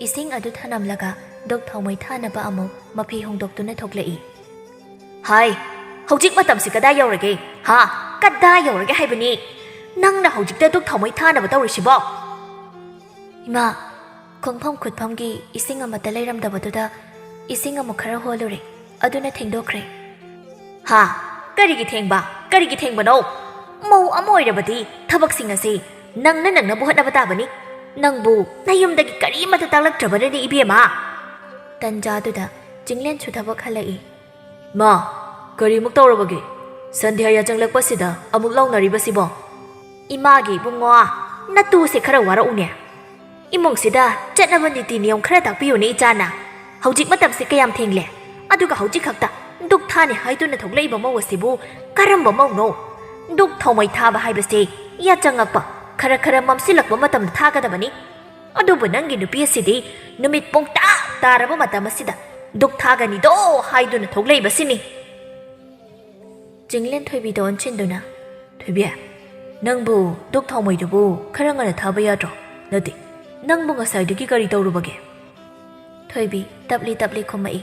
ꯏꯁꯤꯡ ꯑꯗꯨ ꯊꯅꯝꯂꯒ ꯗꯨꯛ ꯊꯥꯎꯃꯩ ꯊꯥꯅꯕ ꯑꯃꯨꯛ ꯃꯐꯤ ꯍꯣꯡꯗꯣꯛꯇꯨꯅ ꯊꯣꯛꯂꯛꯏ ꯍꯥꯏ ꯍꯧꯖꯤꯛ ꯃꯇꯝꯁꯤ ꯀꯗꯥꯏ ꯌꯧꯔꯒꯦ ꯀꯗꯥꯏ ꯌꯧꯔꯒꯦ ꯍꯥꯏꯕꯅꯤ ꯅꯪꯅ ꯍꯧꯖꯤꯛꯇ ꯗꯨꯛ ꯊꯥꯎꯃꯩ ꯊꯥꯅꯕ ꯇꯧꯔꯤꯁꯤꯕꯣ ꯏꯃꯥ ꯈꯣꯡꯐꯝ ꯈꯨꯠꯐꯝꯒꯤ ꯏꯁꯤꯡ ꯑꯃꯠꯇ ꯂꯩꯔꯝꯗꯕꯗꯨꯗ ꯏꯁꯤꯡ ꯑꯃꯨꯛ ꯈꯔ ꯍꯣꯜꯂꯨꯔꯦ ꯑꯗꯨꯅ ꯊꯦꯡꯗꯣꯛꯈ꯭ꯔꯦ ꯀꯔꯤꯒꯤ ꯊꯦꯡꯕꯅꯣ ꯃꯧ ꯑꯃ ꯑꯣꯏꯔꯕꯗꯤ ꯊꯕꯛꯁꯤꯡ ꯑꯁꯤ ꯅꯪꯅꯕ ꯍꯣꯠꯅꯕ ꯇꯥꯕꯅꯤ ꯅꯪꯕꯨ ꯅꯌꯨꯝꯗꯒꯤ ꯀꯔꯤꯃꯠꯇ ꯇꯥꯛꯂꯛꯇ꯭ꯔꯕꯅꯤ ꯏꯕꯦꯝꯃ ꯇꯟꯖꯥꯗꯨꯗ ꯆꯤꯡꯂꯦꯟꯁꯨ ꯊꯕꯛ ꯍꯜꯂꯛꯏ ꯃꯥ ꯀꯔꯤꯃꯨꯛ ꯇꯧꯔꯕꯒꯦ ꯁꯟꯙ꯭ꯌꯥ ꯆꯪꯂꯛꯄꯁꯤꯗ ꯑꯃꯨꯛ ꯂꯥꯎꯅꯔꯤꯕꯁꯤꯕꯣ ꯏꯃꯥꯒꯤ ꯏꯕꯨꯡꯉꯣ ꯅꯇꯨꯁꯦ ꯈꯔ ꯋꯥꯔꯛꯎꯅꯦ ꯏꯃꯨꯡꯁꯤꯗ ꯆꯠꯅꯕ ꯅꯤꯇꯤ ꯅꯤꯌꯣꯝ ꯈꯔ ꯇꯥꯛꯄꯤꯌꯨꯅꯦ ꯏꯆꯥꯅ ꯍꯧꯖꯤꯛ ꯃꯇꯝꯁꯤ ꯀꯌꯥꯝ ꯊꯦꯡꯂꯦ ꯑꯗꯨꯒ ꯍꯧꯖꯤꯛ ꯈꯛꯇ ꯗꯨꯛ ꯊꯥꯅꯤ ꯍꯥꯏꯗꯨꯅ ꯊꯣꯛꯂꯛꯏꯕ ꯃꯧ ꯑꯁꯤꯕꯨ ꯀꯔꯝꯕ ꯃꯧꯅꯣ ꯗꯨꯛ ꯊꯥꯎꯃꯩ ꯊꯥꯕ ꯍꯥꯏꯕꯁꯤ ꯌꯥꯆꯪꯉꯛꯄ ꯈꯔ ꯃꯝꯁꯤꯜꯂꯛꯄ ꯃꯇꯝꯗ ꯊꯥꯒꯗꯕꯅꯤ ꯑꯗꯨꯕꯨ ꯅꯪꯒꯤ ꯅꯨꯄꯤ ꯑꯁꯤꯗꯤ ꯅꯨꯃꯤꯠ ꯄꯨꯡꯇꯥ ꯇꯥꯔꯕ ꯃꯇꯝ ꯑꯁꯤꯗ ꯗꯨꯛ ꯊꯥꯒꯅꯤꯗꯣ ꯍꯥꯏꯗꯨꯅ ꯊꯣꯛꯂꯛꯏꯕꯁꯤꯅꯤ ꯆꯤꯡꯂꯦꯟ ꯊꯣꯏꯕꯤꯗ ꯑꯣꯟꯁꯤꯟꯗꯨꯅ ꯊꯣꯏꯕꯤ ꯅꯪꯕꯨ ꯗꯨꯛ ꯊꯥꯎꯃꯩꯗꯨꯕꯨ ꯈꯔ ꯉꯟꯅ ꯊꯥꯕ ꯌꯥꯗ꯭ꯔꯣ ꯅꯠꯇꯦ ꯅꯪꯕꯨ ꯉꯁꯥꯏꯗꯒꯤ ꯀꯔꯤ ꯇꯧꯔꯨꯕꯒꯦ ꯊꯣꯏꯕꯤ ꯇꯞꯂꯤ ꯈꯨꯝꯃꯛꯏ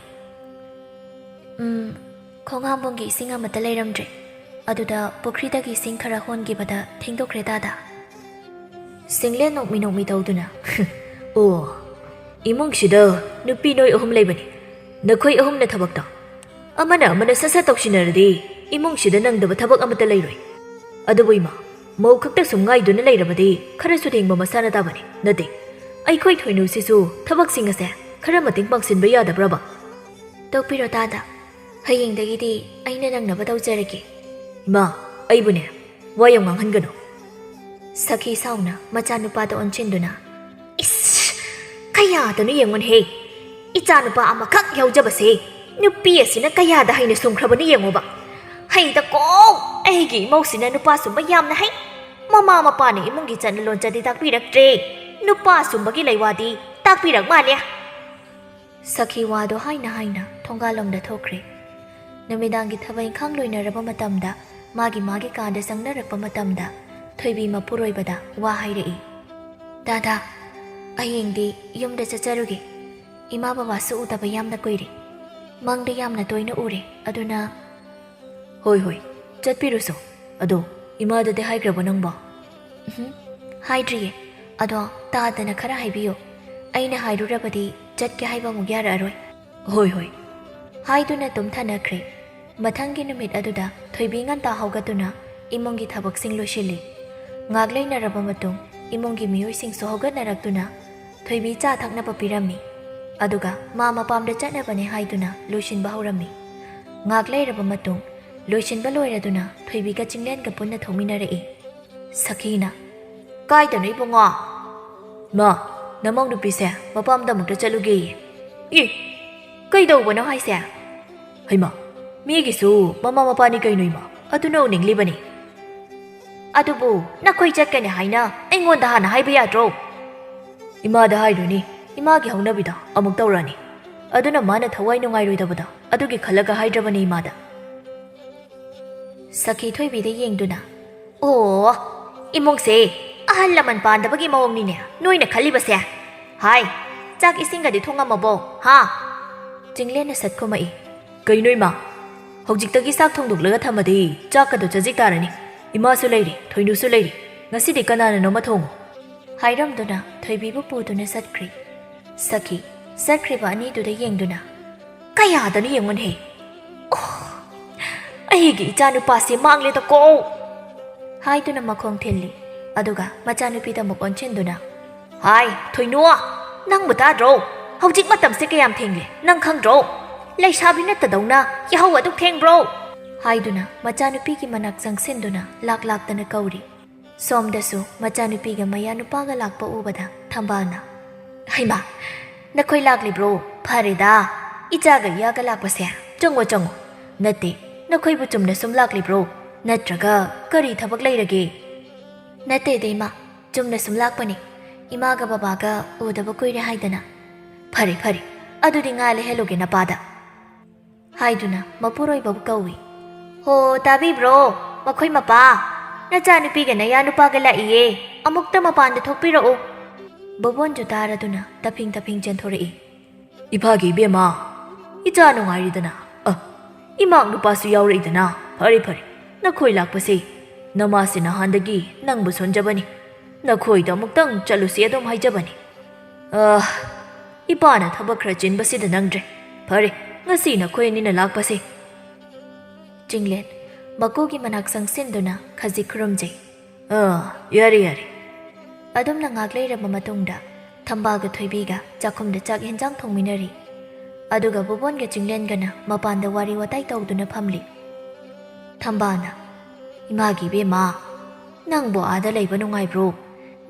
ꯈꯣꯡꯍꯥꯝꯕꯣꯡꯒꯤ ꯏꯁꯤꯡ ꯑꯃꯠꯇ ꯂꯩꯔꯝꯗ꯭ꯔꯦ ꯑꯗꯨꯗ ꯄꯨꯈ꯭ꯔꯤꯗꯒꯤ ꯏꯁꯤꯡ ꯈꯔ ꯍꯣꯟꯈꯤꯕꯗ ꯊꯦꯡꯗꯣꯛꯈ꯭ꯔꯦ ꯗꯥꯗꯥ ꯆꯤꯡꯂꯦꯟ ꯅꯣꯛꯃꯤ ꯇꯧꯗꯨꯅ ꯑꯣ ꯏꯃꯨꯡꯁꯤꯗ ꯅꯨꯄꯤ ꯅꯣꯏ ꯑꯍꯨꯝ ꯂꯩꯕꯅꯤ ꯅꯈꯣꯏ ꯑꯍꯨꯝꯅ ꯊꯕꯛꯇꯣ ꯑꯃꯅ ꯁꯠ ꯇꯧꯁꯤꯟꯅꯔꯗꯤ ꯏꯃꯨꯡꯁꯤꯗ ꯅꯪꯗꯕ ꯊꯕꯛ ꯑꯃꯠꯇ ꯂꯩꯔꯣꯏ ꯑꯗꯨꯕꯨ ꯏꯃꯥ ꯃꯧ ꯈꯛꯇ ꯁꯨꯝ ꯉꯥꯏꯗꯨꯅ ꯂꯩꯔꯕꯗꯤ ꯈꯔꯁꯨ ꯊꯦꯡꯕ ꯃꯁꯥꯅ ꯇꯥꯕꯅꯤ ꯅꯠꯇꯦ ꯑꯩꯈꯣꯏ ꯊꯣꯏꯅꯨꯁꯤꯁꯨ ꯊꯕꯛꯁꯤꯡ ꯑꯁꯦ ꯈꯔ ꯃꯇꯦꯡ ꯄꯥꯡꯁꯤꯟꯕ ꯌꯥꯗꯕ꯭ꯔꯕ ꯇꯧꯕꯤꯔꯣ ꯗꯥꯗꯥ ꯍꯌꯦꯡꯗꯒꯤꯗꯤ ꯑꯩꯅ ꯅꯪꯅꯕ ꯇꯧꯖꯔꯒꯦ ꯏꯃꯥ ꯑꯩꯕꯨꯅꯦ ꯋꯥ ꯌꯥꯝ ꯉꯥꯡꯍꯟꯒꯅꯨ ꯁꯈꯤ ꯁꯥꯎꯅ ꯃꯆꯥꯅꯨꯄꯥꯗ ꯑꯣꯟꯁꯤꯟꯗꯨꯅ ꯏꯁ ꯀꯌꯥꯗꯅꯣ ꯌꯦꯡꯉꯨꯅꯍꯦ ꯏꯆꯥꯅꯨꯄꯥ ꯑꯃꯈꯛ ꯌꯥꯎꯖꯕꯁꯦ ꯅꯨꯄꯤ ꯑꯁꯤꯅ ꯀꯌꯥꯗ ꯍꯩꯅ ꯁꯨꯝꯈ꯭ꯔꯕꯅꯤ ꯌꯦꯡꯉꯣꯕ ꯍꯩꯗꯀꯣ ꯑꯩꯒꯤ ꯏꯃꯧꯁꯤꯅ ꯅꯨꯄꯥ ꯁꯨꯝꯕ ꯌꯥꯝꯅ ꯍꯩ ꯃꯃꯥ ꯃꯄꯥꯅ ꯏꯃꯨꯡꯒꯤ ꯆꯠꯅ ꯂꯣꯟꯆꯠꯗꯤ ꯇꯥꯛꯄꯤꯔꯛꯇ꯭ꯔꯦ ꯅꯨꯄꯥ ꯁꯨꯝꯕꯒꯤ ꯂꯩꯋꯥꯗꯤ ꯇꯥꯛꯄꯤꯔꯛ ꯃꯥꯜꯂꯦ ꯁꯈꯤ ꯋꯥꯗꯣ ꯍꯥꯏꯅ ꯊꯣꯡꯒꯥꯜꯂꯣꯝꯗ ꯊꯣꯛꯈ꯭ꯔꯦ ꯅꯨꯃꯤꯗꯥꯡꯒꯤ ꯊꯕꯛ ꯏꯪꯈꯥꯡ ꯂꯣꯏꯅꯔꯕ ꯃꯇꯝꯗ ꯃꯥꯒꯤ ꯀꯥꯗ ꯆꯪꯅꯔꯛꯄ ꯃꯇꯝꯗ ꯊꯣꯏꯕꯤ ꯃꯄꯨꯔꯣꯏꯕꯗ ꯋꯥ ꯍꯥꯏꯔꯛꯏ ꯗꯥꯗꯥ ꯍꯌꯦꯡꯗꯤ ꯌꯨꯝꯗ ꯆꯠꯆꯔꯨꯒꯦ ꯏꯃꯥ ꯕꯕꯥꯁꯨ ꯎꯗꯕ ꯌꯥꯝꯅ ꯀꯨꯏꯔꯦ ꯃꯪꯗ ꯌꯥꯝꯅ ꯇꯣꯏꯅ ꯎꯔꯦ ꯑꯗꯨꯅ ꯍꯣꯏ ꯆꯠꯄꯤꯔꯨꯁꯣ ꯑꯗꯣ ꯏꯃꯥꯗꯗꯤ ꯍꯥꯏꯈ꯭ꯔꯕ ꯅꯪꯕꯣ ꯍꯥꯏꯗ꯭ꯔꯤꯌꯦ ꯑꯗꯣ ꯇꯥꯗꯅ ꯈꯔ ꯍꯥꯏꯕꯤꯌꯨ ꯑꯩꯅ ꯍꯥꯏꯔꯨꯔꯕꯗꯤ ꯆꯠꯀꯦ ꯍꯥꯏꯕ ꯑꯃꯨꯛ ꯌꯥꯔꯛꯑꯔꯣꯏ ꯍꯣꯏ ꯍꯥꯏꯗꯨꯅ ꯇꯨꯝꯊꯅꯈ꯭ꯔꯦ ꯃꯊꯪꯒꯤ ꯅꯨꯃꯤꯠ ꯑꯗꯨꯗ ꯊꯣꯏꯕꯤ ꯉꯟꯇꯥ ꯍꯧꯒꯠꯇꯨꯅ ꯏꯃꯨꯡꯒꯤ ꯊꯕꯛꯁꯤꯡ ꯂꯣꯏꯁꯤꯜꯂꯤ ꯉꯥꯛ ꯂꯩꯅꯔꯕ ꯃꯇꯨꯡ ꯏꯃꯨꯡꯒꯤ ꯃꯤꯑꯣꯏꯁꯤꯡꯁꯨ ꯍꯧꯒꯠꯅꯔꯛꯇꯨꯅ ꯊꯣꯏꯕꯤ ꯆꯥ ꯊꯛꯅꯕ ꯄꯤꯔꯝꯃꯤ ꯑꯗꯨꯒ ꯃꯥ ꯃꯄꯥꯝꯗ ꯆꯠꯅꯕꯅꯦ ꯍꯥꯏꯗꯨꯅ ꯂꯣꯏꯁꯤꯟꯕ ꯍꯧꯔꯝꯃꯤ ꯉꯥꯛ ꯂꯩꯔꯕ ꯃꯇꯨꯡ ꯂꯣꯏꯁꯤꯟꯕ ꯂꯣꯏꯔꯗꯨꯅ ꯊꯣꯏꯕꯤꯒ ꯆꯤꯡꯂꯦꯟꯒ ꯄꯨꯟꯅ ꯊꯣꯛꯃꯤꯟꯅꯔꯛꯏ ꯁꯈꯤꯅ ꯀꯥꯏꯗꯅꯣ ꯏꯕꯨꯡꯉꯣ ꯃꯥ ꯅꯃꯧ ꯅꯨꯄꯤꯁꯦ ꯃꯄꯥꯝꯗ ꯑꯃꯨꯛꯇ ꯆꯠꯂꯨꯒꯦꯌꯦ ꯀꯩꯗꯧꯕꯅꯣ ꯍꯥꯏꯁꯦ ꯍꯩꯃꯥ ꯃꯤꯒꯤꯁꯨ ꯃꯃꯥ ꯃꯄꯥꯅꯤ ꯀꯩꯅꯣ ꯏꯃꯥ ꯑꯗꯨꯅ ꯎꯅꯤꯡꯂꯤꯕꯅꯤ ꯑꯗꯨꯕꯨ ꯅꯈꯣꯏ ꯆꯠꯀꯅꯤ ꯍꯥꯏꯅ ꯑꯩꯉꯣꯟꯗ ꯍꯥꯟꯅ ꯍꯥꯏꯕ ꯌꯥꯗ꯭ꯔꯣ ꯏꯃꯥꯗ ꯍꯥꯏꯗꯣꯏꯅꯤ ꯏꯃꯥꯒꯤ ꯍꯧꯅꯕꯤꯗ ꯑꯃꯨꯛ ꯇꯧꯔꯅꯤ ꯑꯗꯨꯅ ꯃꯥꯅ ꯊꯋꯥꯏ ꯅꯨꯡꯉꯥꯏꯔꯣꯏꯗꯕꯗ ꯑꯗꯨꯒꯤ ꯈꯜꯂꯒ ꯍꯥꯏꯗ꯭ꯔꯕꯅꯤ ꯏꯃꯥꯗ ꯁꯈꯤ ꯊꯣꯏꯕꯤꯗ ꯌꯦꯡꯗꯨꯅ ꯑꯣ ꯏꯃꯨꯡꯁꯦ ꯑꯍꯜ ꯂꯃꯟ ꯄꯥꯟꯗꯕꯒꯤ ꯃꯑꯣꯡꯅꯤꯅꯦ ꯅꯣꯏꯅ ꯈꯜꯂꯤꯕꯁꯦ ꯍꯥꯏ ꯆꯥꯛ ꯏꯁꯤꯡꯒꯗꯤ ꯊꯣꯡꯉꯝꯃꯕꯣ ꯍꯥ ꯆꯤꯡꯂꯦꯟꯅ ꯁꯠ ꯈꯨꯝꯃꯛꯏ ꯀꯩꯅꯣ ꯏꯃꯥ ꯍꯧꯖꯤꯛꯇꯒꯤ ꯆꯥꯛ ꯊꯣꯡꯗꯣꯛꯂꯒ ꯊꯝꯃꯗꯤ ꯆꯥꯛꯀꯗꯣ ꯆꯖꯤꯛ ꯇꯥꯔꯅꯤ ꯏꯃꯥꯁꯨ ꯂꯩꯔꯤ ꯊꯣꯏꯅꯨꯁꯨ ꯂꯩꯔꯤ ꯉꯁꯤꯗꯤ ꯀꯅꯥꯅꯅꯣꯃ ꯊꯣꯡꯉꯨ ꯍꯥꯏꯔꯝꯗꯨꯅ ꯊꯣꯏꯕꯤꯕꯨ ꯄꯨꯗꯨꯅ ꯆꯠꯈ꯭ꯔꯤ ꯁꯈꯤ ꯆꯠꯈ꯭ꯔꯤꯕ ꯑꯅꯤꯗꯨꯗ ꯌꯦꯡꯗꯨꯅ ꯀꯌꯥꯗꯅꯣ ꯌꯦꯡꯉꯨꯅꯦ ꯑꯩꯒꯤ ꯏꯆꯥꯅꯨꯄꯥꯁꯦ ꯃꯥꯡꯂꯦꯗꯀꯣ ꯍꯥꯏꯗꯨꯅ ꯃꯈꯣꯡ ꯊꯤꯜꯂꯤ ꯑꯗꯨꯒ ꯃꯆꯥꯅꯨꯄꯤꯗ ꯑꯃꯨꯛ ꯑꯣꯟꯁꯤꯟꯗꯨꯅ ꯍꯥꯏ ꯊꯣꯏꯅꯨ ꯅꯪꯕꯨ ꯇꯥꯗ꯭ꯔꯣ ꯍꯧꯖꯤꯛ ꯃꯇꯝꯁꯦ ꯀꯌꯥꯝ ꯊꯦꯡꯂꯦ ꯅꯪ ꯈꯪꯗ꯭ꯔꯣ ꯂꯩꯁꯥꯕꯤ ꯅꯠꯇꯗꯧꯅ ꯌꯥꯍꯧ ꯑꯗꯨꯛ ꯊꯦꯡꯕ꯭ꯔꯣ ꯍꯥꯏꯗꯨꯅ ꯃꯆꯥꯅꯨꯄꯤꯒꯤ ꯃꯅꯥꯛ ꯆꯪꯁꯤꯟꯗꯨꯅ ꯂꯥꯛꯇꯅ ꯀꯧꯔꯤ ꯁꯣꯝꯗꯁꯨ ꯃꯆꯥꯅꯨꯄꯤꯒ ꯃꯌꯥ ꯅꯨꯄꯥꯒ ꯂꯥꯛꯄ ꯎꯕꯗ ꯊꯝꯕꯥꯜꯅ ꯍꯩꯃꯥ ꯅꯈꯣꯏ ꯂꯥꯛꯂꯤꯕ꯭ꯔꯣ ꯐꯔꯦꯗ ꯏꯆꯥꯒ ꯏꯌꯥꯒ ꯂꯥꯛꯄꯁꯦ ꯆꯪꯉꯣ ꯅꯠꯇꯦ ꯅꯈꯣꯏꯕꯨ ꯆꯨꯝꯅ ꯁꯨꯝ ꯂꯥꯛꯂꯤꯕ꯭ꯔꯣ ꯅꯠꯇ꯭ꯔꯒ ꯀꯔꯤ ꯊꯕꯛ ꯂꯩꯔꯒꯦ ꯅꯠꯇꯦꯗ ꯏꯃꯥ ꯆꯨꯝꯅ ꯁꯨꯝ ꯂꯥꯛꯄꯅꯤ ꯏꯃꯥꯒ ꯕꯕꯥꯒ ꯎꯗꯕ ꯀꯨꯏꯔꯦ ꯍꯥꯏꯗꯅ ꯐꯔꯦ ꯑꯗꯨꯗꯤ ꯉꯥ ꯂꯩꯍꯜꯂꯨꯒꯦ ꯅꯄꯥꯗ ꯍꯥꯏꯗꯨꯅ ꯃꯄꯨꯔꯣꯏꯕꯕꯨ ꯀꯧꯏ ꯍꯣ ꯇꯥꯕꯤꯕ꯭ꯔꯣ ꯃꯈꯣꯏ ꯃꯄꯥ ꯅꯆꯥꯅꯨꯄꯤꯒ ꯅꯌꯥ ꯅꯨꯄꯥꯒ ꯂꯥꯛꯏꯌꯦ ꯑꯃꯨꯛꯇ ꯃꯄꯥꯟꯗ ꯊꯣꯛꯄꯤꯔꯛꯎ ꯕꯣꯕꯣꯟꯁꯨ ꯇꯥꯔꯗꯨꯅ ꯇꯐꯤꯡ ꯆꯦꯟꯊꯣꯔꯛꯏ ꯏꯐꯥꯒꯤ ꯏꯕꯦꯝꯃ ꯏꯆꯥ ꯅꯨꯡꯉꯥꯏꯔꯤꯗꯅ ꯏꯃꯥꯛ ꯅꯨꯄꯥꯁꯨ ꯌꯥꯎꯔꯛꯏꯗꯅ ꯐꯔꯦ ꯅꯈꯣꯏ ꯂꯥꯛꯄꯁꯦ ꯅꯃꯥꯁꯦ ꯅꯍꯥꯟꯗꯒꯤ ꯅꯪꯕꯨ ꯁꯣꯟꯖꯕꯅꯤ ꯅꯈꯣꯏꯗ ꯑꯃꯨꯛꯇꯪ ꯆꯠꯂꯨꯁꯤ ꯑꯗꯨꯝ ꯍꯥꯏꯖꯕꯅꯤ ꯏꯄꯥꯅ ꯊꯕꯛ ꯈꯔ ꯆꯤꯟꯕꯁꯤꯗ ꯅꯪꯗ꯭ꯔꯦ ꯐꯔꯦ ꯉꯁꯤ ꯅꯈꯣꯏ ꯑꯅꯤꯅ ꯂꯥꯛꯄꯁꯦ ꯆꯤꯡꯂꯦꯟ ꯃꯀꯨꯒꯤ ꯃꯅꯥꯛ ꯆꯪꯁꯤꯟꯗꯨꯅ ꯈꯖꯤꯛ ꯈꯨꯔꯨꯝꯖꯩ ꯌꯥꯔꯦ ꯑꯗꯨꯝꯅ ꯉꯥꯛ ꯂꯩꯔꯕ ꯃꯇꯨꯡꯗ ꯊꯝꯕꯥꯜꯒ ꯊꯣꯏꯕꯤꯒ ꯆꯥꯛꯈꯨꯝꯗ ꯆꯥꯛ ꯌꯦꯟꯖꯥꯡ ꯊꯣꯡꯃꯤꯟꯅꯔꯤ ꯑꯗꯨꯒ ꯕꯣꯕꯣꯟꯒ ꯆꯤꯡꯂꯦꯟꯒꯅ ꯃꯄꯥꯟꯗ ꯋꯥꯔꯤ ꯋꯥꯇꯥꯏ ꯇꯧꯗꯨꯅ ꯐꯝꯂꯤ ꯊꯝꯕꯥꯜꯅ ꯏꯃꯥꯒꯤ ꯏꯕꯦꯝꯃ ꯅꯪꯕꯨ ꯑꯥꯗ ꯂꯩꯕ ꯅꯨꯡꯉꯥꯏꯕ꯭ꯔꯣ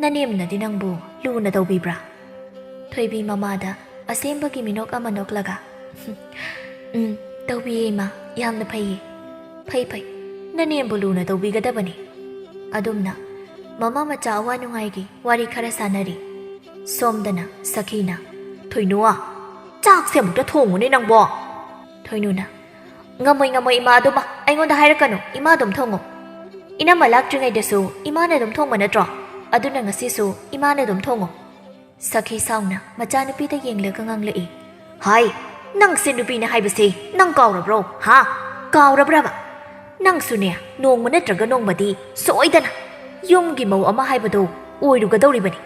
ꯅꯅꯦꯝꯅꯗꯤ ꯅꯪꯕꯨ ꯂꯨꯅ ꯇꯧꯕꯤꯕ꯭ꯔꯥ ꯊꯣꯏꯕꯤ ꯃꯃꯥꯗ ꯑꯁꯦꯡꯕꯒꯤ ꯃꯤꯅꯣꯛ ꯑꯃ ꯅꯣꯛꯂꯒ ꯇꯧꯕꯤꯌꯦ ꯏꯃꯥ ꯌꯥꯝꯅ ꯐꯩꯌꯦ ꯐꯩ ꯅꯅꯦꯝꯕꯨ ꯂꯨꯅ ꯇꯧꯕꯤꯒꯗꯕꯅꯤ ꯑꯗꯨꯝꯅ ꯃꯃꯥ ꯃꯆꯥ ꯑꯋꯥ ꯅꯨꯡꯉꯥꯏꯒꯤ ꯋꯥꯔꯤ ꯈꯔ ꯁꯥꯟꯅꯔꯤ ꯁꯣꯝꯗꯅ ꯁꯈꯤꯅ ꯊꯣꯏꯅꯨ ꯆꯥꯛꯁꯦ ꯑꯃꯨꯛꯇ ꯊꯣꯡꯉꯨꯅꯦ ꯅꯪꯕꯣ ꯊꯣꯏꯅꯨꯅ ꯉꯝꯃꯣꯏ ꯏꯃꯥ ꯑꯗꯨꯃ ꯑꯩꯉꯣꯟꯗ ꯍꯥꯏꯔꯛꯀꯅꯨ ꯏꯃꯥ ꯑꯗꯨꯝ ꯊꯣꯡꯉꯨ ꯏꯅꯝꯃ ꯂꯥꯛꯇ꯭ꯔꯤꯉꯩꯗꯁꯨ ꯏꯃꯥꯅ ꯑꯗꯨꯝ ꯊꯣꯡꯕ ꯅꯠꯇ꯭ꯔꯣ ꯑꯗꯨꯅ ꯉꯁꯤꯁꯨ ꯏꯃꯥꯅ ꯑꯗꯨꯝ ꯊꯣꯡꯉꯨ ꯁꯈꯤ ꯁꯥꯎꯅ ꯃꯆꯥꯅꯨꯄꯤꯗ ꯌꯦꯡꯂꯒ ꯉꯥꯡꯂꯛꯏ ꯍꯥꯏ ꯅꯪꯁꯦ ꯅꯨꯄꯤꯅ ꯍꯥꯏꯕꯁꯦ ꯅꯪ ꯀꯥꯎꯔꯕ꯭ꯔꯣ ꯀꯥꯎꯔꯕ꯭ꯔꯕ ꯅꯪꯁꯨꯅꯦ ꯅꯣꯡꯃ ꯅꯠꯇ꯭ꯔꯒ ꯅꯣꯡꯃꯗꯤ ꯁꯣꯏꯗꯅ ꯌꯨꯝꯒꯤ ꯃꯧ ꯑꯃ ꯍꯥꯏꯕꯗꯣ ꯑꯣꯏꯔꯨꯒꯗꯧꯔꯤꯕꯅꯤ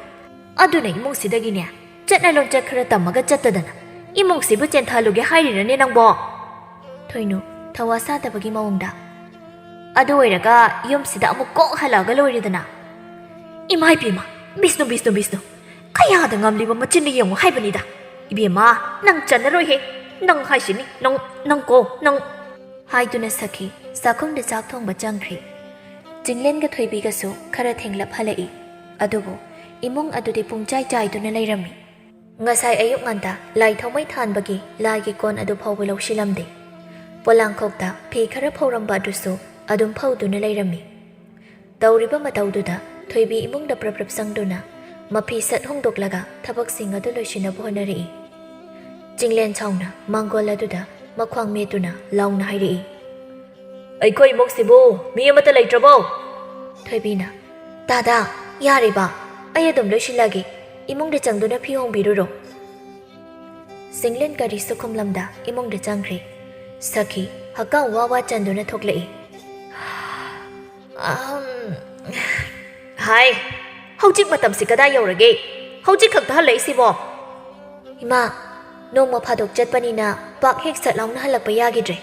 ꯑꯗꯨꯅ ꯏꯃꯨꯡꯁꯤꯗꯒꯤꯅꯦ ꯆꯠꯅ ꯂꯣꯟꯆꯠ ꯈꯔ ꯇꯝꯃꯒ ꯆꯠꯇꯗꯅ ꯏꯃꯨꯡꯁꯤꯕꯨ ꯆꯦꯟꯊꯜꯂꯨꯒꯦ ꯍꯥꯏꯔꯤꯔꯅꯦ ꯅꯪꯕꯣ ꯊꯣꯏꯅꯨ ꯊꯋꯥ ꯁꯥꯗꯕꯒꯤ ꯃꯑꯣꯡꯗ ꯑꯗꯨ ꯑꯣꯏꯔꯒ ꯌꯨꯝꯁꯤꯗ ꯑꯃꯨꯛ ꯀꯣꯛ ꯍꯜꯂꯛꯑꯒ ꯂꯣꯏꯔꯦꯗꯅ ꯏꯃꯥ ꯏꯕꯦꯝꯃ ꯕꯤꯁꯅꯨ ꯀꯌꯥꯗ ꯉꯝꯂꯤꯕ ꯃꯆꯤꯟꯅ ꯌꯦꯡꯉꯨ ꯍꯥꯏꯕꯅꯤꯗ ꯏꯕꯦꯝꯃ ꯅꯪ ꯆꯟꯅꯔꯣꯏꯍꯦ ꯅꯪ ꯍꯥꯏꯁꯤꯅꯤ ꯅꯪ ꯍꯥꯏꯗꯨꯅ ꯁꯈꯤ ꯆꯥꯛꯈꯨꯝꯗ ꯆꯥꯛ ꯊꯣꯡꯕ ꯆꯪꯈ꯭ꯔꯤ ꯆꯤꯡꯂꯦꯟꯒ ꯊꯣꯏꯕꯤꯒꯁꯨ ꯈꯔ ꯊꯦꯡꯂꯞ ꯍꯜꯂꯛꯏ ꯑꯗꯨꯕꯨ ꯏꯃꯨꯡ ꯑꯗꯨꯗꯤ ꯄꯨꯡꯆꯥꯏ ꯆꯥꯏꯗꯨꯅ ꯂꯩꯔꯝꯃꯤ ꯉꯁꯥꯏ ꯑꯌꯨꯛ ꯉꯟꯇꯥ ꯂꯥꯏ ꯊꯥꯎꯃꯩ ꯊꯥꯟꯕꯒꯤ ꯂꯥꯏꯒꯤ ꯀꯣꯟ ꯑꯗꯨ ꯐꯥꯎꯕ ꯂꯧꯁꯤꯜꯂꯝꯗꯦ ꯄꯣꯂꯥꯡꯈꯣꯛꯇ ꯐꯤ ꯈꯔ ꯐꯧꯔꯝꯕ ꯑꯗꯨꯁꯨ ꯑꯗꯨꯝ ꯐꯧꯗꯨꯅ ꯂꯩꯔꯝꯃꯤ ꯇꯧꯔꯤꯕ ꯃꯇꯧꯗꯨꯗ ꯊꯣꯏꯕꯤ ꯏꯃꯨꯡꯗ ꯄ꯭ꯔꯞ ꯆꯪꯗꯨꯅ ꯃꯐꯤ ꯁꯠ ꯍꯣꯡꯗꯣꯛꯂꯒ ꯊꯕꯛꯁꯤꯡ ꯑꯗꯨ ꯂꯣꯏꯁꯤꯟꯅꯕ ꯍꯣꯠꯅꯔꯛꯏ ꯆꯤꯡꯂꯦꯟ ꯁꯥꯎꯅ ꯃꯥꯡꯒꯣꯜ ꯑꯗꯨꯗ ꯃꯈ꯭ꯋꯥꯡ ꯃꯦꯠꯇꯨꯅ ꯂꯥꯎꯅ ꯍꯥꯏꯔꯛꯏ ꯑꯩꯈꯣꯏ ꯏꯃꯨꯡꯁꯤꯕꯨ ꯃꯤ ꯑꯃꯠꯇ ꯂꯩꯇ꯭ꯔꯕꯣ ꯊꯣꯏꯕꯤꯅ ꯗꯥꯗꯥ ꯌꯥꯔꯦꯕ ꯑꯩ ꯑꯗꯨꯝ ꯂꯣꯏꯁꯤꯜꯂꯒꯦ ꯏꯃꯨꯡꯗ ꯆꯪꯗꯨꯅ ꯐꯤ ꯍꯣꯡꯕꯤꯔꯨꯔꯣ ꯆꯤꯡꯂꯦꯟ ꯀꯔꯤꯁꯨ ꯈꯨꯝꯂꯝꯗ ꯏꯃꯨꯡꯗ ꯆꯪꯈ꯭ꯔꯤ ꯁꯈꯤ ꯍꯛꯀꯥꯝ ꯋꯥ ꯆꯟꯗꯨꯅ ꯊꯣꯛꯂꯛꯏ ꯍꯥꯏ ꯍꯧꯖꯤꯛ ꯃꯇꯝꯁꯤ ꯀꯗꯥꯏ ꯌꯧꯔꯒꯦ ꯍꯧꯖꯤꯛ ꯈꯛꯇ ꯍꯜꯂꯛꯏꯁꯤꯕꯣ ꯏꯃꯥ ꯅꯣꯡꯃ ꯐꯥꯗꯣꯛ ꯆꯠꯄꯅꯤꯅ ꯄꯥꯛ ꯍꯦꯛ ꯁꯠ ꯂꯥꯎꯅ ꯍꯜꯂꯛꯄ ꯌꯥꯒꯤꯗ꯭ꯔꯦ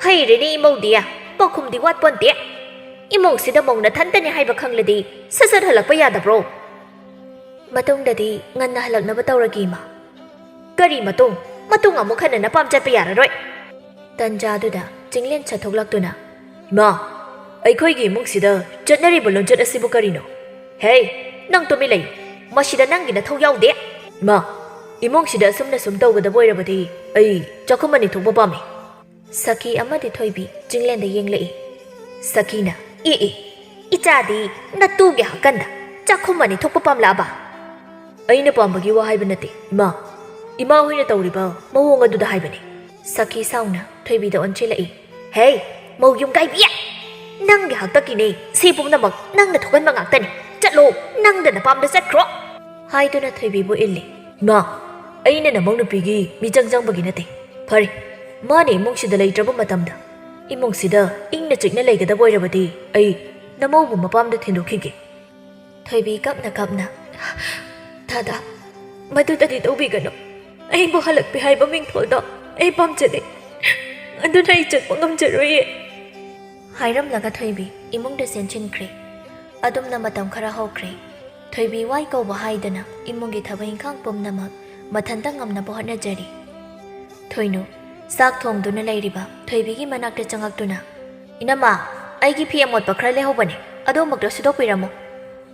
ꯍꯩꯔꯦꯅꯦ ꯏꯃꯧꯗꯤ ꯄꯥꯎꯈꯨꯝꯗꯤ ꯋꯥꯠꯄꯣꯟꯇꯦ ꯏꯃꯨꯡꯁꯤꯗ ꯃꯧꯅ ꯊꯟꯇꯅꯤ ꯍꯥꯏꯕ ꯈꯪꯂꯗꯤ ꯁꯠ ꯍꯜꯂꯛꯄ ꯌꯥꯗꯕ꯭ꯔꯣ? ꯃꯇꯨꯡꯗꯗꯤ ꯉꯟꯅ ꯍꯜꯂꯛꯅꯕ ꯇꯧꯔꯒꯦ ꯏꯃꯥ꯫ ꯀꯔꯤ ꯃꯇꯨꯡ ꯑꯃꯨꯛ ꯍꯟꯅ ꯅꯄꯥꯝ ꯆꯠꯄ ꯌꯥꯔꯔꯣꯏ꯫ ꯇꯟꯖꯥꯗꯨꯗ ꯆꯤꯡꯂꯦꯟ ꯁꯠꯊꯣꯛꯂꯛꯇꯨꯅ ꯏꯃꯥ, ꯑꯩꯈꯣꯏꯒꯤ ꯏꯃꯨꯡꯁꯤꯗ ꯆꯠꯅꯔꯤꯕ ꯂꯣꯟꯆꯠ ꯑꯁꯤꯕꯨ ꯀꯔꯤꯅꯣ? ꯍꯦ, ꯅꯪ ꯇꯨꯃꯤꯟ ꯂꯩꯌꯨ, ꯃꯁꯤꯗ ꯅꯪꯒꯤ ꯅꯊꯧ ꯌꯥꯎꯗꯦ꯫ ꯏꯃꯥ, ꯏꯃꯨꯡꯁꯤꯗ ꯑꯁꯨꯝꯅ ꯁꯨꯝ ꯇꯧꯒꯗꯕ ꯑꯣꯏꯔꯕꯗꯤ ꯑꯩ ꯆꯥꯛꯈꯨꯝ ꯑꯅꯤ ꯊꯣꯛꯄ ꯄꯥꯝꯃꯤ꯫ ꯁꯈꯤ ꯑꯃꯗꯤ ꯊꯣꯏꯕꯤ ꯆꯤꯡꯂꯦꯟꯗ ꯌꯦꯡꯂꯛꯏ꯫ ꯁꯈꯤꯅ ꯏꯆꯥꯗꯤ ꯅꯇꯨꯒꯤ ꯍꯥꯀꯟꯗ ꯆꯥꯛꯈꯨꯝ ꯑꯅꯤ ꯊꯣꯛꯄ ꯄꯥꯝꯂꯛꯑꯕ? ꯑꯩꯅ ꯄꯥꯝꯕꯒꯤ ꯋꯥ ꯍꯥꯏꯕ ꯅꯠꯇꯦ ꯏꯃꯥ ꯍꯣꯏꯅ ꯇꯧꯔꯤꯕ ꯃꯑꯣꯡ ꯑꯗꯨꯗ ꯍꯥꯏꯕꯅꯤ꯫ ꯁꯈꯤ ꯁꯥꯎꯅ ꯊꯣꯏꯕꯤꯗ ꯑꯣꯟꯁꯤꯜꯂꯛꯏ꯫ ꯍꯦ, ꯃꯧ ꯌꯨꯝꯀꯥꯏꯕꯤ! ꯅꯪꯒꯤ ꯍꯥꯛꯇꯛꯀꯤꯅꯦ ꯁꯤ ꯄꯨꯝꯅꯃꯛ ꯅꯪꯅ ꯊꯣꯛꯍꯟꯕ ꯉꯥꯛꯇꯅꯤ꯫ ꯆꯠꯂꯣ, ꯅꯪꯗ ꯅꯄꯥꯝꯗ ꯆꯠꯈ꯭ꯔꯣ ꯍꯥꯏꯗꯨꯅ ꯊꯣꯏꯕꯤꯕꯨ ꯏꯜꯂꯤ꯫ ꯏꯃꯥ, ꯑꯩꯅ ꯅꯃꯧ ꯅꯨꯄꯤꯒꯤ ꯃꯤꯆꯪ ꯆꯪꯕꯒꯤ ꯅꯠꯇꯦ꯫ ꯐꯔꯦ, ꯃꯥꯅ ꯏꯃꯨꯡꯁꯤꯗ ꯂꯩꯇ꯭ꯔꯕ ꯃꯇꯝꯗ ꯏꯃꯨꯡꯁꯤꯗ ꯏꯪꯅ ꯆꯤꯛꯅ ꯂꯩꯒꯗꯕ ꯑꯣꯏꯔꯕꯗꯤ ꯑꯩ ꯅꯃꯧꯕꯨ ꯃꯄꯥꯝꯗ ꯊꯤꯟꯗꯣꯛꯈꯤꯒꯦ꯫ ꯊꯣꯏꯕꯤ ꯀꯞꯅ ꯗꯥꯗꯥ, ꯃꯗꯨꯗꯗꯤ ꯇꯧꯕꯤꯒꯅꯨ꯫ ꯑꯩꯕꯨ ꯍꯜꯂꯛꯄꯤ ꯍꯥꯏꯕ ꯃꯤꯡꯊꯣꯜꯗꯣ ꯑꯩ ꯄꯥꯝꯖꯗꯦ, ꯑꯗꯨꯅ ꯑꯩ ꯆꯠꯄ ꯉꯝꯖꯔꯣꯏꯌꯦ ꯍꯥꯏꯔꯝꯂꯒ ꯊꯣꯏꯕꯤ ꯏꯃꯨꯡꯗ ꯆꯦꯟꯁꯤꯟꯈ꯭ꯔꯦ꯫ ꯑꯗꯨꯝꯅ ꯃꯇꯝ ꯈꯔ ꯍꯧꯈ꯭ꯔꯦ꯫ ꯊꯣꯏꯕꯤ ꯋꯥꯏ ꯀꯧꯕ ꯍꯥꯏꯗꯅ ꯏꯃꯨꯡꯒꯤ ꯊꯕꯛ ꯏꯪꯈꯥꯡ ꯄꯨꯝꯅꯃꯛ ꯃꯊꯟꯇ ꯉꯝꯅꯕ ꯍꯣꯠꯅꯖꯔꯤ꯫ ꯊꯣꯏꯅꯨ ꯆꯥꯛ ꯊꯣꯡꯗꯨꯅ ꯂꯩꯔꯤꯕ ꯊꯣꯏꯕꯤꯒꯤ ꯃꯅꯥꯛꯇ ꯆꯪꯉꯛꯇꯨꯅ, ꯏꯅꯝꯃ, ꯑꯩꯒꯤ ꯐꯤ ꯑꯃꯣꯠꯄ ꯈꯔ ꯂꯩꯍꯧꯕꯅꯦ, ꯑꯗꯨ ꯑꯃꯨꯛꯇ ꯁꯨꯗꯣꯛꯄꯤꯔꯝꯃꯨ,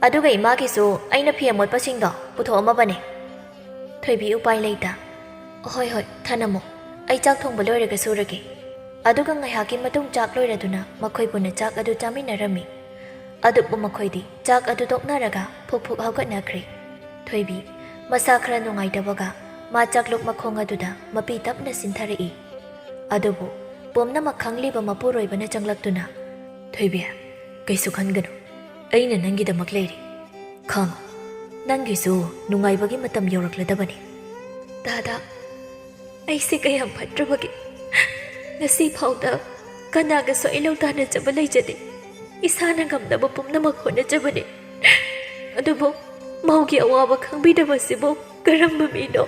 ꯑꯗꯨꯒ ꯏꯃꯥꯒꯤꯁꯨ ꯑꯩꯅ ꯐꯤ ꯑꯃꯣꯠꯄꯁꯤꯡꯗꯣ ꯄꯨꯊꯣꯛꯑꯝꯃꯕꯅꯦ꯫ ꯊꯣꯏꯕꯤ ꯎꯄꯥꯏ ꯂꯩꯇ, ꯍꯣꯏ ꯊꯅꯝꯃꯨ, ꯑꯩ ꯆꯥꯛ ꯊꯣꯡꯕ ꯂꯣꯏꯔꯒ ꯁꯨꯔꯒꯦ꯫ ꯑꯗꯨꯒ ꯉꯥꯏꯍꯥꯛꯀꯤ ꯃꯇꯨꯡ ꯆꯥꯛ ꯂꯣꯏꯔꯗꯨꯅ ꯃꯈꯣꯏ ꯄꯨꯟꯅ ꯆꯥꯛ ꯑꯗꯨ ꯆꯥꯃꯤꯟꯅꯔꯝꯃꯤ꯫ ꯑꯗꯨꯕꯨ ꯃꯈꯣꯏꯗꯤ ꯆꯥꯛ ꯑꯗꯨ ꯇꯣꯛꯅꯔꯒ ꯐꯨꯛ ꯍꯧꯒꯠꯅꯈ꯭ꯔꯦ꯫ ꯊꯣꯏꯕꯤ ꯃꯁꯥ ꯈꯔ ꯅꯨꯡꯉꯥꯏꯇꯕꯒ ꯃꯥ ꯆꯥꯛꯂꯨꯛ ꯃꯈꯣꯡ ꯑꯗꯨꯗ ꯃꯄꯤ ꯇꯞꯅ ꯆꯤꯟꯊꯔꯛꯏ꯫ ꯑꯗꯨꯕꯨ ꯄꯨꯝꯅꯃꯛ ꯈꯪꯂꯤꯕ ꯃꯄꯨꯔꯣꯏꯕꯅ ꯆꯪꯂꯛꯇꯨꯅ, ꯊꯣꯏꯕꯤ, ꯀꯩꯁꯨ ꯈꯟꯒꯅꯨ, ꯑꯩꯅ ꯅꯪꯒꯤꯗꯃꯛ ꯂꯩꯔꯤ, ꯈꯪꯉꯨ, ꯅꯪꯒꯤꯁꯨ ꯅꯨꯡꯉꯥꯏꯕꯒꯤ ꯃꯇꯝ ꯌꯧꯔꯛꯂꯗꯕꯅꯤ꯫ ꯗꯥꯗꯥ, ꯑꯩꯁꯦ ꯀꯌꯥꯝ ꯐꯠꯇ꯭ꯔꯕꯒꯦ? ꯉꯁꯤ ꯐꯥꯎꯗ ꯀꯅꯥꯒꯁꯨ ꯑꯩ ꯂꯧ ꯇꯥꯟꯅꯖꯕ ꯂꯩꯖꯗꯦ, ꯏꯁꯥꯅ ꯉꯝꯅꯕ ꯄꯨꯝꯅꯃꯛ ꯍꯣꯠꯅꯖꯕꯅꯤ꯫ ꯑꯗꯨꯕꯨ ꯃꯧꯒꯤ ꯑꯋꯥꯕ ꯈꯪꯕꯤꯗꯕꯁꯤꯕꯨ ꯀꯔꯝꯕ ꯃꯤꯅꯣ?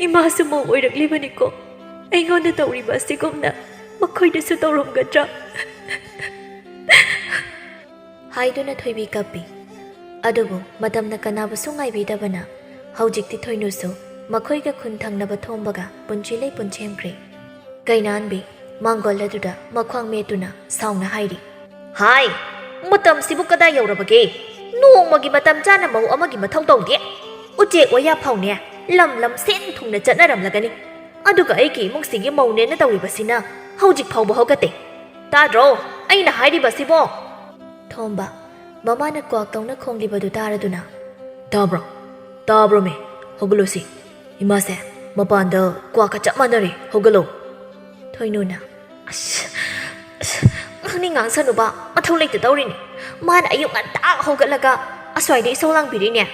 ꯏꯃꯥꯁꯨ ꯃꯧ ꯑꯣꯏꯔꯛꯂꯤꯕꯅꯤꯀꯣ, ꯑꯩꯉꯣꯟꯗ ꯇꯧꯔꯤꯕ ꯑꯁꯤꯒꯨꯝꯅ ꯃꯈꯣꯏꯗꯁꯨ ꯇꯧꯔꯝꯒꯗ꯭ꯔꯥ? ꯍꯥꯏꯗꯨꯅ ꯊꯣꯏꯕꯤ ꯀꯞꯄꯤ꯫ ꯑꯗꯨꯕꯨ ꯃꯇꯝꯅ ꯀꯅꯥꯕꯨꯁꯨ ꯉꯥꯏꯕꯤꯗꯕꯅ ꯍꯧꯖꯤꯛꯇꯤ ꯊꯣꯏꯅꯨꯁꯨ ꯃꯈꯣꯏꯒ ꯈꯨꯟ ꯊꯪꯅꯕ ꯊꯣꯡꯕꯒ ꯄꯨꯟꯁꯤ ꯂꯩꯄꯨꯟ ꯁꯦꯝꯈ꯭ꯔꯦ꯫ ꯀꯩꯅꯥꯟꯕꯤ ꯃꯥꯡꯒꯣꯜ ꯑꯗꯨꯗ ꯃꯈ꯭ꯋꯥꯡ ꯃꯦꯠꯇꯨꯅ ꯁꯥꯎꯅ ꯍꯥꯏꯔꯤ꯫ ꯍꯥꯏ, ꯃꯇꯝꯁꯤꯕꯨ ꯀꯗꯥꯏ ꯌꯧꯔꯕꯒꯦ? ꯅꯣꯡꯃꯒꯤ ꯃꯇꯝ ꯆꯥꯅ ꯃꯧ ꯑꯃꯒꯤ ꯃꯊꯧ ꯇꯧꯗꯦ꯫ ꯎꯆꯦꯛ ꯋꯥꯌꯥ ꯐꯥꯎꯅꯦ ꯂꯝ ꯁꯦꯟ ꯊꯨꯡꯅ ꯆꯠꯅꯔꯝꯂꯒꯅꯤ, ꯑꯗꯨꯒ ꯑꯩꯒꯤ ꯏꯃꯨꯡꯁꯤꯒꯤ ꯃꯧꯅꯦꯅ ꯇꯧꯔꯤꯕꯁꯤꯅ ꯍꯧꯖꯤꯛ ꯐꯥꯎꯕ ꯍꯧꯒꯠꯇꯦ꯫ ꯇꯥꯗ꯭ꯔꯣ ꯑꯩꯅ ꯍꯥꯏꯔꯤꯕꯁꯤꯕꯣ? ꯊꯣꯝꯕ ꯃꯃꯥꯅ ꯀ꯭ꯋꯥꯛ ꯇꯧꯅ ꯈꯣꯡꯂꯤꯕꯗꯨ ꯇꯥꯔꯗꯨꯅ, ꯇꯥꯕ꯭ꯔꯣꯃꯦ, ꯍꯧꯒꯠꯂꯣꯁꯤ, ꯏꯃꯥꯁꯦ ꯃꯄꯥꯟꯗ ꯀ꯭ꯋꯥꯛꯀ ꯆꯞ ꯃꯥꯟꯅꯔꯦ, ꯍꯧꯒꯠꯂꯣ꯫ ꯊꯣꯏꯅꯨꯅ, ꯉꯥꯡꯅꯤꯡ ꯉꯥꯡꯁꯅꯨꯕ, ꯃꯊꯧ ꯂꯩꯇ ꯇꯧꯔꯤꯅꯤ, ꯃꯥꯅ ꯑꯌꯨꯛ ꯉꯟꯇꯥ ꯍꯧꯒꯠꯂꯒ ꯑꯁ꯭ꯋꯥꯏꯗ ꯏꯁꯧ ꯂꯥꯡꯕꯤꯔꯤꯅꯦ꯫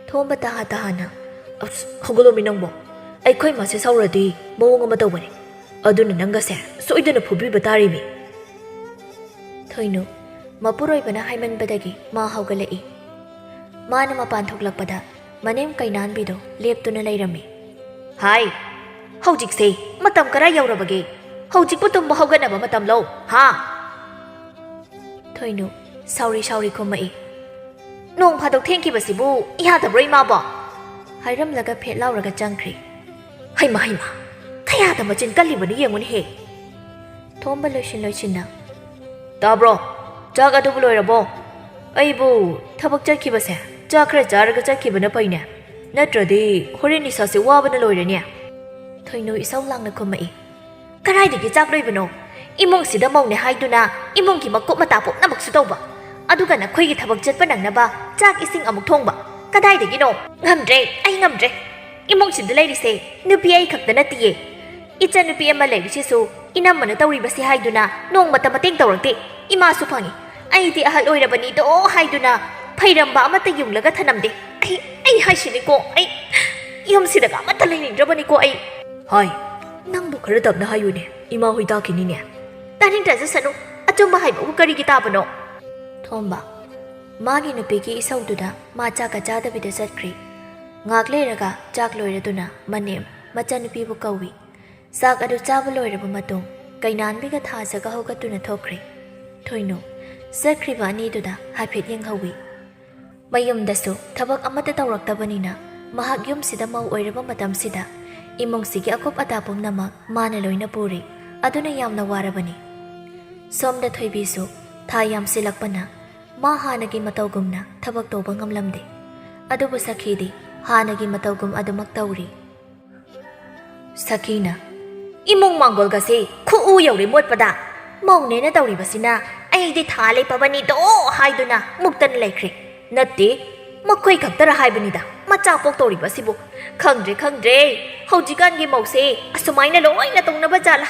ꯊꯣꯝꯕ ꯇꯍꯥꯅ, ꯍꯧꯒꯠꯂꯣꯃꯤ ꯅꯪꯕꯣ, ꯑꯩꯈꯣꯏ ꯃꯥꯁꯦ ꯁꯧꯔꯗꯤ ꯃꯑꯣꯡ ꯑꯃ ꯇꯧꯕꯅꯤ, ꯑꯗꯨꯅ ꯅꯪꯒꯁꯦ ꯁꯣꯏꯗꯅ ꯐꯨꯕꯤꯕ ꯇꯥꯔꯤꯃꯤ꯫ ꯊꯣꯏꯅꯨ ꯃꯄꯨꯔꯣꯏꯕꯅ ꯍꯥꯏꯃꯟꯕꯗꯒꯤ ꯃꯥ ꯍꯧꯒꯠꯂꯛꯏ꯫ ꯃꯥꯅ ꯃꯄꯥꯟ ꯊꯣꯛꯂꯛꯄꯗ ꯃꯅꯦꯝ ꯀꯩꯅꯥꯟꯕꯤꯗꯣ ꯂꯦꯞꯇꯨꯅ ꯂꯩꯔꯝꯃꯤ꯫ ꯍꯥꯏ, ꯍꯧꯖꯤꯛꯁꯦ ꯃꯇꯝ ꯀꯔꯥꯏ ꯌꯧꯔꯕꯒꯦ? ꯍꯧꯖꯤꯛꯄꯨ ꯇꯨꯝꯕ ꯍꯧꯒꯠꯅꯕ ꯃꯇꯝ ꯂꯧ, ꯍꯥ? ꯊꯣꯏꯅꯨ ꯁꯥꯎꯔꯤ ꯈꯨꯝꯃꯛꯏ꯫ ꯅꯣꯡ ꯐꯥꯗꯣꯛ ꯊꯦꯡꯈꯤꯕꯁꯤꯕꯨ ꯌꯥꯗꯕ꯭ꯔꯣ ꯏꯃꯥꯕꯣ? ꯍꯥꯏꯔꯝꯂꯒ ꯐꯦꯠ ꯂꯥꯎꯔꯒ ꯆꯪꯈ꯭ꯔꯦ꯫ ꯍꯩꯃꯥ, ꯀꯌꯥꯗ ꯃꯆꯤꯟ ꯀꯜꯂꯤꯕꯅꯤ ꯌꯦꯡꯉꯨꯅꯦꯍꯦ꯫ ꯊꯣꯝꯕ ꯂꯣꯏꯁꯤꯟꯅ, ꯇꯥꯕ꯭ꯔꯣ, ꯆꯥꯛ ꯑꯗꯨꯕꯨ ꯂꯣꯏꯔꯕꯣ? ꯑꯩꯕꯨ ꯊꯕꯛ ꯆꯠꯈꯤꯕꯁꯦ ꯆꯥꯛ ꯈꯔ ꯆꯥꯔꯒ ꯆꯠꯈꯤꯕꯅ ꯐꯩꯅꯦ, ꯅꯠꯇ꯭ꯔꯗꯤ ꯍꯣꯔꯦꯟ ꯏꯁꯥꯁꯦ ꯋꯥꯕꯅ ꯂꯣꯏꯔꯅꯦ꯫ ꯊꯣꯏꯅꯨ ꯏꯁꯧ ꯂꯥꯡꯅ ꯈꯨꯝꯃꯛꯏ꯫ ꯀꯗꯥꯏꯗꯒꯤ ꯆꯥꯛ ꯂꯣꯏꯕꯅꯣ? ꯏꯃꯨꯡꯁꯤꯗ ꯃꯧꯅꯦ ꯍꯥꯏꯗꯨꯅ ꯏꯃꯨꯡꯒꯤ ꯃꯀꯨꯞ ꯃꯇꯥ ꯄꯨꯝꯅꯃꯛꯁꯨ ꯇꯧꯕ, ꯑꯗꯨꯒ ꯅꯈꯣꯏꯒꯤ ꯊꯕꯛ ꯆꯠꯄ ꯅꯪꯅꯕ ꯆꯥꯛ ꯏꯁꯤꯡ ꯑꯃꯨꯛ ꯊꯣꯡꯕ, ꯀꯗꯥꯏꯗꯒꯤꯅꯣ? ꯉꯝꯗ꯭ꯔꯦ, ꯑꯩ ꯉꯝꯗ꯭ꯔꯦ꯫ ꯏꯃꯨꯡꯁꯤꯗ ꯂꯩꯔꯤꯁꯦ ꯅꯨꯄꯤ ꯑꯩ ꯈꯛꯇ ꯅꯠꯇꯤꯌꯦ, ꯏꯆꯟꯅꯨꯄꯤ ꯑꯃ ꯂꯩꯔꯤꯁꯤꯁꯨ ꯏꯅꯝꯃꯅ ꯇꯧꯔꯤꯕꯁꯤ ꯍꯥꯏꯗꯨꯅ ꯅꯣꯡꯃꯇ ꯃꯇꯦꯡ ꯇꯧꯔꯛꯇꯦ꯫ ꯏꯃꯥꯁꯨ ꯐꯪꯉꯤ, ꯑꯩꯗꯤ ꯑꯍꯜ ꯑꯣꯏꯔꯕꯅꯤꯗꯣ ꯍꯥꯏꯗꯨꯅ ꯐꯩꯔꯝꯕ ꯑꯃꯠꯇ ꯌꯨꯡꯂꯒ ꯊꯅꯝꯗꯦ꯫ ꯑꯩ ꯍꯥꯏꯁꯤꯅꯤꯀꯣ, ꯑꯩ ꯌꯨꯝꯁꯤꯗꯒ ꯑꯃꯠꯇ ꯂꯩꯅꯤꯡꯗ꯭ꯔꯕꯅꯤꯀꯣ ꯑꯩ꯫ ꯍꯥꯏ, ꯅꯪꯕꯨ ꯈꯔ ꯇꯞꯅ ꯍꯥꯏꯌꯨꯅꯦ, ꯏꯃꯥ ꯍꯣꯏ ꯇꯥꯈꯤꯅꯤꯅꯦ꯫ ꯇꯥꯅꯤꯡꯗ꯭ꯔꯖꯁꯅꯨ, ꯑꯆꯨꯝꯕ ꯍꯥꯏꯕꯕꯨ ꯀꯔꯤꯒꯤ ꯇꯥꯕꯅꯣ? ꯊꯣꯝꯕ ꯃꯥꯒꯤ ꯅꯨꯄꯤꯒꯤ ꯏꯁꯧꯗꯨꯗ ꯃꯥ ꯆꯥꯛꯀ ꯆꯥꯗꯕꯤꯗ ꯆꯠꯈ꯭ꯔꯦ꯫ ꯉꯥꯛ ꯂꯩꯔꯒ ꯆꯥꯛ ꯂꯣꯏꯔꯗꯨꯅ ꯃꯅꯦꯝ ꯃꯆꯟꯅꯨꯄꯤꯕꯨ ꯀꯧꯏ꯫ ꯆꯥꯛ ꯑꯗꯨ ꯆꯥꯕ ꯂꯣꯏꯔꯕ ꯃꯇꯨꯡ ꯀꯩꯅꯥꯟꯕꯤꯒ ꯊꯥꯖꯒ ꯍꯧꯒꯠꯇꯨꯅ ꯊꯣꯛꯈ꯭ꯔꯦ꯫ ꯊꯣꯏꯅꯨ ꯆꯠꯈ꯭ꯔꯤꯕ ꯑꯅꯤꯗꯨꯗ ꯍꯥꯏꯐꯦꯠ ꯌꯦꯡꯍꯧꯏ꯫ ꯃꯌꯨꯝꯗꯁꯨ ꯊꯕꯛ ꯑꯃꯠꯇ ꯇꯧꯔꯛꯇꯕꯅꯤꯅ ꯃꯍꯥꯛ ꯌꯨꯝꯁꯤꯗ ꯃꯧ ꯑꯣꯏꯔꯕ ꯃꯇꯝꯁꯤꯗ ꯏꯃꯨꯡꯁꯤꯒꯤ ꯑꯀꯨꯞ ꯑꯇꯥ ꯄꯨꯝꯅꯃꯛ ꯃꯥꯅ ꯂꯣꯏꯅ ꯄꯨꯔꯤ, ꯑꯗꯨꯅ ꯌꯥꯝꯅ ꯋꯥꯔꯕꯅꯤ꯫ ꯁꯣꯝꯗ ꯊꯣꯏꯕꯤꯁꯨ ꯊꯥ ꯌꯥꯝꯁꯤꯜꯂꯛꯄꯅ ꯃꯥ ꯍꯥꯟꯅꯒꯤ ꯃꯇꯧꯒꯨꯝꯅ ꯊꯕꯛ ꯇꯧꯕ ꯉꯝꯂꯝꯗꯦ, ꯑꯗꯨꯕꯨ ꯁꯈꯤꯗꯤ ꯍꯥꯟꯅꯒꯤ ꯃꯇꯧꯒꯨꯝ ꯑꯗꯨꯃꯛ ꯇꯧꯔꯤ꯫ ꯁꯈꯤꯅ ꯏꯃꯨꯡ ꯃꯥꯡꯒꯣꯜꯒꯁꯦ ꯈꯨꯎ ꯌꯧꯔꯦ ꯃꯣꯠꯄꯗ, ꯃꯧꯅꯦꯅ ꯇꯧꯔꯤꯕꯁꯤꯅ ꯑꯩꯗꯤ ꯊꯥ ꯂꯩꯄꯕꯅꯤꯗꯣ ꯍꯥꯏꯗꯨꯅ ꯃꯨꯛꯇꯅ ꯂꯩꯈ꯭ꯔꯦ꯫ ꯅꯠꯇꯦ, ꯃꯈꯣꯏ ꯈꯛꯇꯔ ꯍꯥꯏꯕꯅꯤꯗ ꯃꯆꯥ ꯄꯣꯛꯇꯧꯔꯤꯕꯁꯤꯕꯨ꯫ ꯈꯪꯗ꯭ꯔꯦ ꯍꯧꯖꯤꯛꯀꯥꯟꯒꯤ ꯃꯧꯁꯦ ꯑꯁꯨꯃꯥꯏꯅ ꯂꯣꯏꯅ ꯇꯧꯅꯕ ꯖꯥꯠꯂꯥ꯫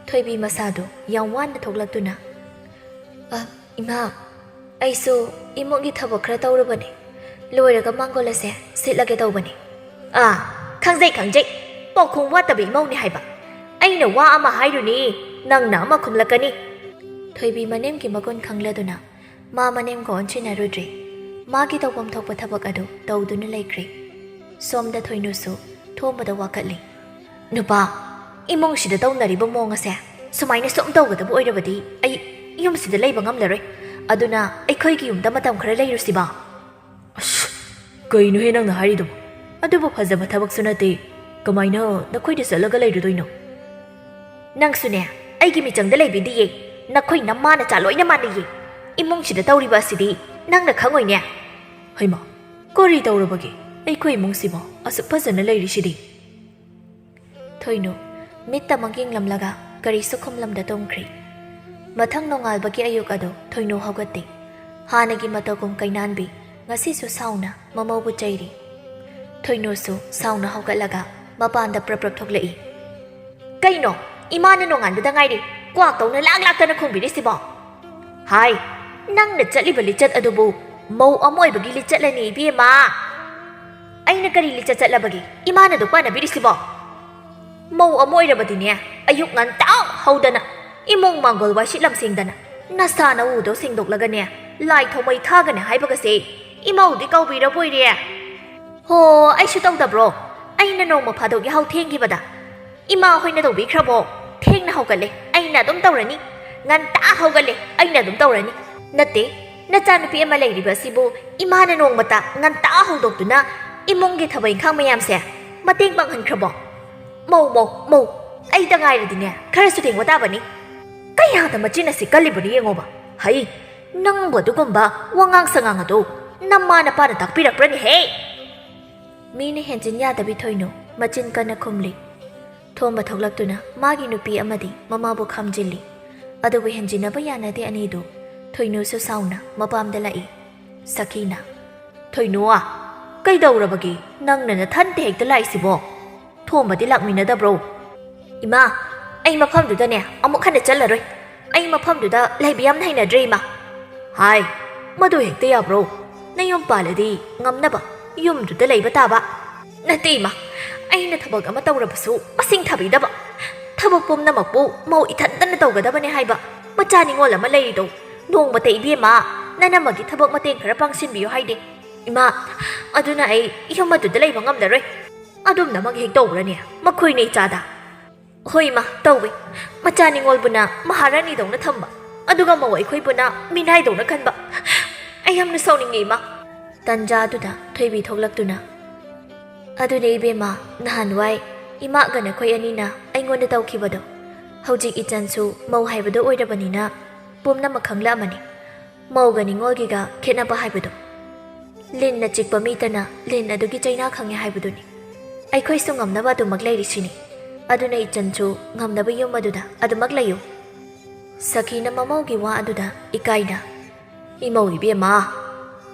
ꯊꯣꯏꯕꯤ ꯃꯁꯥꯗꯣ ꯌꯥꯝ ꯋꯥꯅ ꯊꯣꯛꯂꯛꯇꯨꯅ, ꯏꯃꯥ, ꯑꯩꯁꯨ ꯏꯃꯨꯡꯒꯤ ꯊꯕꯛ ꯈꯔ ꯇꯧꯔꯨꯕꯅꯤ, ꯂꯣꯏꯔꯒ ꯃꯥꯡꯒꯣꯜ ꯑꯁꯦ ꯁꯤꯠꯂꯒꯦ ꯇꯧꯕꯅꯤ꯫ ꯈꯪꯖꯩ, ꯄꯥꯎꯈꯨꯝ ꯋꯥꯠꯇꯕ ꯏꯃꯧꯅꯤ ꯍꯥꯏꯕ꯫ ꯑꯩꯅ ꯋꯥ ꯑꯃ ꯍꯥꯏꯔꯨꯅꯤ, ꯅꯪꯅ ꯑꯃ ꯈꯨꯝꯂꯛꯀꯅꯤ꯫ ꯊꯣꯏꯕꯤ ꯃꯅꯦꯝꯒꯤ ꯃꯒꯨꯟ ꯈꯪꯂꯗꯨꯅ ꯃꯥ ꯃꯅꯦꯝꯒ ꯑꯣꯟꯁꯤꯟꯅꯔꯨꯗ꯭ꯔꯦ, ꯃꯥꯒꯤ ꯇꯧꯐꯝ ꯊꯣꯛꯄ ꯊꯕꯛ ꯑꯗꯨ ꯇꯧꯗꯨꯅ ꯂꯩꯈ꯭ꯔꯦ꯫ ꯁꯣꯝꯗ ꯊꯣꯏꯅꯨꯁꯨ ꯊꯣꯝꯕꯗ ꯋꯥꯀꯠꯂꯤ꯫ ꯅꯨꯄꯥ, ꯏꯃꯨꯡꯁꯤꯗ ꯇꯧꯅꯔꯤꯕ ꯃꯑꯣꯡ ꯑꯁꯦ ꯁꯨꯃꯥꯏꯅ ꯁꯨꯝ ꯇꯧꯒꯗꯕ ꯑꯣꯏꯔꯕꯗꯤ ꯑꯩ ꯌꯨꯝꯁꯤꯗ ꯂꯩꯕ ꯉꯝꯂꯔꯣꯏ, ꯑꯗꯨꯅ ꯑꯩꯈꯣꯏꯒꯤ ꯌꯨꯝꯗ ꯃꯇꯝ ꯈꯔ ꯂꯩꯔꯨꯁꯤꯕ꯫ ꯑꯁ, ꯀꯩꯅꯣꯍꯦ ꯅꯪꯅ ꯍꯥꯏꯔꯤꯗꯨꯕꯨ? ꯑꯗꯨꯕꯨ ꯐꯖꯕ ꯊꯕꯛꯁꯨ ꯅꯠꯇꯦ, ꯀꯃꯥꯏꯅ ꯅꯈꯣꯏꯗ ꯆꯠꯂꯒ ꯂꯩꯔꯨꯗꯣꯏꯅꯣ? ꯅꯪꯁꯨꯅꯦ ꯑꯩꯒꯤ ꯃꯤꯆꯪꯗ ꯂꯩꯕꯤꯗꯤꯌꯦ, ꯅꯈꯣꯏ ꯅꯃꯥ ꯅꯆꯥ ꯂꯣꯏꯅ ꯃꯥꯟꯅꯩꯌꯦ꯫ ꯏꯃꯨꯡꯁꯤꯗ ꯇꯧꯔꯤꯕ ꯑꯁꯤꯗꯤ ꯅꯪꯅ ꯈꯪꯉꯣꯏꯅꯦ꯫ ꯍꯩꯃꯥ, ꯀꯔꯤ ꯇꯧꯔꯕꯒꯦ ꯑꯩꯈꯣꯏ ꯏꯃꯨꯡꯁꯤꯕꯣ ꯑꯁꯨꯛ ꯐꯖꯅ ꯂꯩꯔꯤꯁꯤꯗꯤ? ꯊꯣꯏꯅꯨ ꯃꯤꯠꯇꯃꯛ ꯌꯦꯡꯂꯝꯂꯒ ꯀꯔꯤꯁꯨ ꯈꯨꯝꯂꯝꯗ ꯇꯨꯝꯈ꯭ꯔꯤ꯫ ꯃꯊꯪ ꯅꯣꯡꯉꯥꯜꯕꯒꯤ ꯑꯌꯨꯛ ꯑꯗꯨ ꯊꯣꯏꯅꯨ ꯍꯧꯒꯠꯇꯦ꯫ ꯍꯥꯟꯅꯒꯤ ꯃꯇꯧꯒꯨꯝ ꯀꯩꯅꯥꯟꯕꯤ ꯉꯁꯤꯁꯨ ꯁꯥꯎꯅ ꯃꯃꯧꯕꯨ ꯆꯩꯔꯤ꯫ ꯊꯣꯏꯅꯨꯁꯨ ꯁꯥꯎꯅ ꯍꯧꯒꯠꯂꯒ ꯃꯄꯥꯟꯗ ꯄ꯭ꯔꯞ ꯊꯣꯛꯂꯛꯏ꯫ ꯀꯩꯅꯣ, ꯏꯃꯥꯅ ꯅꯣꯡꯉꯥꯟꯕꯗ ꯉꯥꯏꯔꯤ ꯀ꯭ꯋꯥꯛꯇꯧꯅ ꯂꯥꯛꯇꯅ ꯈꯨꯝꯕꯤꯔꯤꯁꯤꯕꯣ? ꯍꯥꯏ, ꯅꯪꯅ ꯆꯠꯂꯤꯕ ꯂꯤꯆꯠ ꯑꯗꯨꯕꯨ ꯃꯧ ꯑꯃ ꯑꯣꯏꯕꯒꯤ ꯂꯤꯆꯠꯂꯅꯤ ꯏꯕꯦꯝꯃ꯫ ꯑꯩꯅ ꯀꯔꯤ ꯂꯤꯆꯠ ꯆꯠꯂꯕꯒꯦ ꯏꯃꯥꯅ ꯗꯨꯛ ꯄꯥꯟꯅꯕꯤꯔꯤꯁꯤꯕꯣ? ꯃꯧ ꯑꯃ ꯑꯣꯏꯔꯕꯗꯤꯅꯦ ꯑꯌꯨꯛ ꯉꯟꯇꯥ ꯍꯧꯗꯅ ꯏꯃꯨꯡ ꯃꯥꯡꯒꯣꯜ ꯋꯥꯏꯁꯤꯠ ꯂꯝꯁꯦꯡꯗꯅ ꯅꯁꯥ ꯅꯎꯗꯣ ꯁꯦꯡꯗꯣꯛꯂꯒꯅꯦ ꯂꯥꯏ ꯊꯥꯎꯃꯩ ꯊꯥꯒꯅꯦ ꯍꯥꯏꯕꯒꯁꯦ ꯏꯃꯧꯗꯤ ꯀꯧꯕꯤꯔꯕꯣꯏꯔꯦ꯫ ꯍꯣ, ꯑꯩꯁꯨ ꯇꯧꯗꯕ꯭ꯔꯣ? ꯑꯩꯅ ꯅꯣꯡꯃ ꯐꯥꯗꯣꯛ ꯌꯥꯍꯧ ꯊꯦꯡꯈꯤꯕꯗ ꯏꯃꯥ ꯍꯣꯏꯅ ꯇꯧꯕꯤꯈ꯭ꯔꯕꯣ? ꯊꯦꯡꯅ ꯍꯧꯒꯠꯂꯦ, ꯑꯩꯅ ꯑꯗꯨꯝ ꯇꯧꯔꯅꯤ꯫ ꯉꯟꯇꯥ ꯍꯧꯒꯠꯂꯦ, ꯑꯩꯅ ꯑꯗꯨꯝ ꯇꯧꯔꯅꯤ꯫ ꯅꯠꯇꯦ, ꯅꯆꯥꯅꯨꯄꯤ ꯑꯃ ꯂꯩꯔꯤꯕ ꯑꯁꯤꯕꯨ ꯏꯃꯥꯅ ꯅꯣꯡꯃꯇ ꯉꯟꯇꯥ ꯍꯧꯗꯣꯛꯇꯨꯅ ꯏꯃꯨꯡꯒꯤ ꯊꯕꯛ ꯏꯪꯈꯥꯡ ꯃꯌꯥꯝꯁꯦ ꯃꯇꯦꯡ ꯄꯥꯡꯍꯟꯈ꯭ꯔꯕꯣ? ꯃꯧ, ꯑꯩꯇ ꯉꯥꯏꯔꯗꯤꯅꯦ ꯈꯔꯁꯨ ꯊꯦꯡꯕ ꯇꯥꯕꯅꯤ꯫ ꯀꯌꯥꯗ ꯃꯆꯤꯟ ꯑꯁꯤ ꯀꯜꯂꯤꯕꯅꯤ ꯌꯦꯡꯉꯣꯕ꯫ ꯍꯩ, ꯅꯪꯕꯨ ꯑꯗꯨꯒꯨꯝꯕ ꯋꯥꯉꯥꯡ ꯁꯉꯥꯡ ꯑꯗꯨ ꯅꯃꯥ ꯅꯄꯥꯅ ꯇꯥꯛꯄꯤꯔꯛꯄ꯭ꯔꯅꯦꯍꯦ? ꯃꯤꯅ ꯍꯦꯟꯖꯤꯟ ꯌꯥꯗꯕꯤ ꯊꯣꯏꯅꯨ ꯃꯆꯤꯟ ꯀꯟꯅ ꯈꯨꯝꯂꯤ꯫ ꯊꯣꯝꯕ ꯊꯣꯛꯂꯛꯇꯨꯅ ꯃꯥꯒꯤ ꯅꯨꯄꯤ ꯑꯃꯗꯤ ꯃꯃꯥꯕꯨ ꯈꯥꯝꯖꯤꯜꯂꯤ, ꯑꯗꯨꯕꯨ ꯍꯦꯟꯖꯤꯟꯅꯕ ꯌꯥꯅꯗꯦ ꯑꯅꯤꯗꯨ꯫ ꯊꯣꯏꯅꯨꯁꯨ ꯁꯥꯎꯅ ꯃꯄꯥꯝꯗ ꯂꯥꯛꯏ꯫ ꯁꯈꯤꯅ, ꯊꯣꯏꯅꯨ, ꯀꯩꯗꯧꯔꯕꯒꯦ ꯅꯪꯅ ꯅꯊꯟꯇ ꯍꯦꯛꯇ ꯂꯥꯛꯏꯁꯤꯕꯣ? ꯊꯣꯝꯕꯗꯤ ꯂꯥꯛꯃꯤꯟꯅꯗꯕ꯭ꯔꯣ? ꯏꯃꯥ, ꯑꯩ ꯃꯐꯝꯗꯨꯗꯅꯦ ꯑꯃꯨꯛ ꯍꯟꯅ ꯆꯠꯂꯔꯣꯏ꯫ ꯑꯩ ꯃꯐꯝꯗꯨꯗ ꯂꯩꯕ ꯌꯥꯝꯅ ꯍꯩꯅꯗ꯭ꯔꯦ ꯏꯃꯥ꯫ ꯍꯥꯏ, ꯃꯗꯨ ꯍꯦꯛꯇ ꯌꯥꯕ꯭ꯔో? ꯅꯌꯨꯝ ꯄꯥꯜꯂꯗꯤ ꯉꯝꯅꯕ ꯌꯨꯝꯗꯨꯗ ꯂꯩꯕ ꯇꯥꯕ꯫ ꯅꯠꯇꯦ ꯏꯃꯥ, ꯑꯩꯅ ꯊꯕꯛ ꯑꯃ ꯇꯧꯔꯕꯁꯨ ꯃꯁꯤꯡ ꯊꯥꯕꯤꯗꯕ, ꯊꯕꯛ ꯄꯨꯝꯅꯃꯛꯄꯨ ꯃꯧ ꯏꯊꯟꯇꯅ ꯇꯧꯒꯗꯕꯅꯦ ꯍꯥꯏꯕ ꯃꯆꯥ ꯅꯤꯉꯣꯜ ꯑꯃ ꯂꯩꯔꯤꯗꯣ ꯅꯣꯡꯃꯇ ꯏꯕꯦꯝꯃ ꯅꯅꯝꯃꯒꯤ ꯊꯕꯛ ꯃꯇꯦꯡ ꯈꯔ ꯄꯥꯡꯁꯤꯟꯕꯤꯌꯨ ꯍꯥꯏꯗꯦ꯫ ꯏꯃꯥ, ꯑꯗꯨꯅ ꯑꯩ ꯌꯨꯝ ꯑꯗꯨꯗ ꯂꯩꯕ ꯉꯝꯂꯔꯣꯏ꯫ ꯑꯗꯨꯝꯅꯃꯛ ꯍꯦꯛ ꯇꯧꯕ꯭ꯔꯅꯦ ꯃꯈꯣꯏꯅ ꯏꯆꯥꯗ? ꯍꯣꯏ ꯏꯃꯥ, ꯇꯧꯋꯤ꯫ ꯃꯆꯥ ꯅꯤꯉꯣꯜꯕꯨꯅ ꯃꯍꯥꯔꯥꯅꯤꯗꯧꯅ ꯊꯝꯕ, ꯑꯗꯨꯒ ꯃꯧ ꯑꯩꯈꯣꯏꯕꯨꯅ ꯃꯤꯅꯥꯏꯗꯧꯅ ꯈꯟꯕ꯫ ꯑꯩ ꯌꯥꯝꯅ ꯁꯥꯎꯅꯤꯡꯉꯦ ꯏꯃꯥ꯫ ꯇꯟꯖꯥꯗꯨꯗ ꯊꯣꯏꯕꯤ ꯊꯣꯛꯂꯛꯇꯨꯅ, ꯑꯗꯨꯅꯦ ꯏꯕꯦꯝꯃ, ꯅꯍꯥꯟꯋꯥꯏ ꯏꯃꯥꯒ ꯅꯈꯣꯏ ꯑꯅꯤꯅ ꯑꯩꯉꯣꯟꯗ ꯇꯧꯈꯤꯕꯗꯣ ꯍꯧꯖꯤꯛ ꯏꯆꯟꯁꯨ ꯃꯧ ꯍꯥꯏꯕꯗꯣ ꯑꯣꯏꯔꯕꯅꯤꯅ ꯄꯨꯝꯅꯃꯛ ꯈꯪꯂꯛꯑꯃꯅꯤ꯫ ꯃꯧꯒ ꯅꯤꯉꯣꯜꯒꯤꯒ ꯈꯦꯠꯅꯕ ꯍꯥꯏꯕꯗꯣ ꯂꯤꯟꯅ ꯆꯤꯛꯄ ꯃꯤꯇꯅ ꯂꯤꯟ ꯑꯗꯨꯒꯤ ꯆꯩꯅꯥ ꯈꯪꯉꯦ ꯍꯥꯏꯕꯗꯨꯅꯤ꯫ ꯑꯩꯈꯣꯏꯁꯨ ꯉꯝꯅꯕ ꯑꯗꯨꯃꯛ ꯂꯩꯔꯤꯁꯤꯅꯤ, ꯑꯗꯨꯅ ꯏꯆꯟꯁꯨ ꯉꯝꯅꯕ ꯌꯨꯝ ꯑꯗꯨꯗ ꯑꯗꯨꯃꯛ ꯂꯩꯌꯨ꯫ ꯁꯈꯤꯅ ꯃꯃꯧꯒꯤ ꯋꯥ ꯑꯗꯨꯗ ꯏꯀꯥꯏꯅ, ꯏꯃꯧ ꯏꯕꯦꯝꯃ,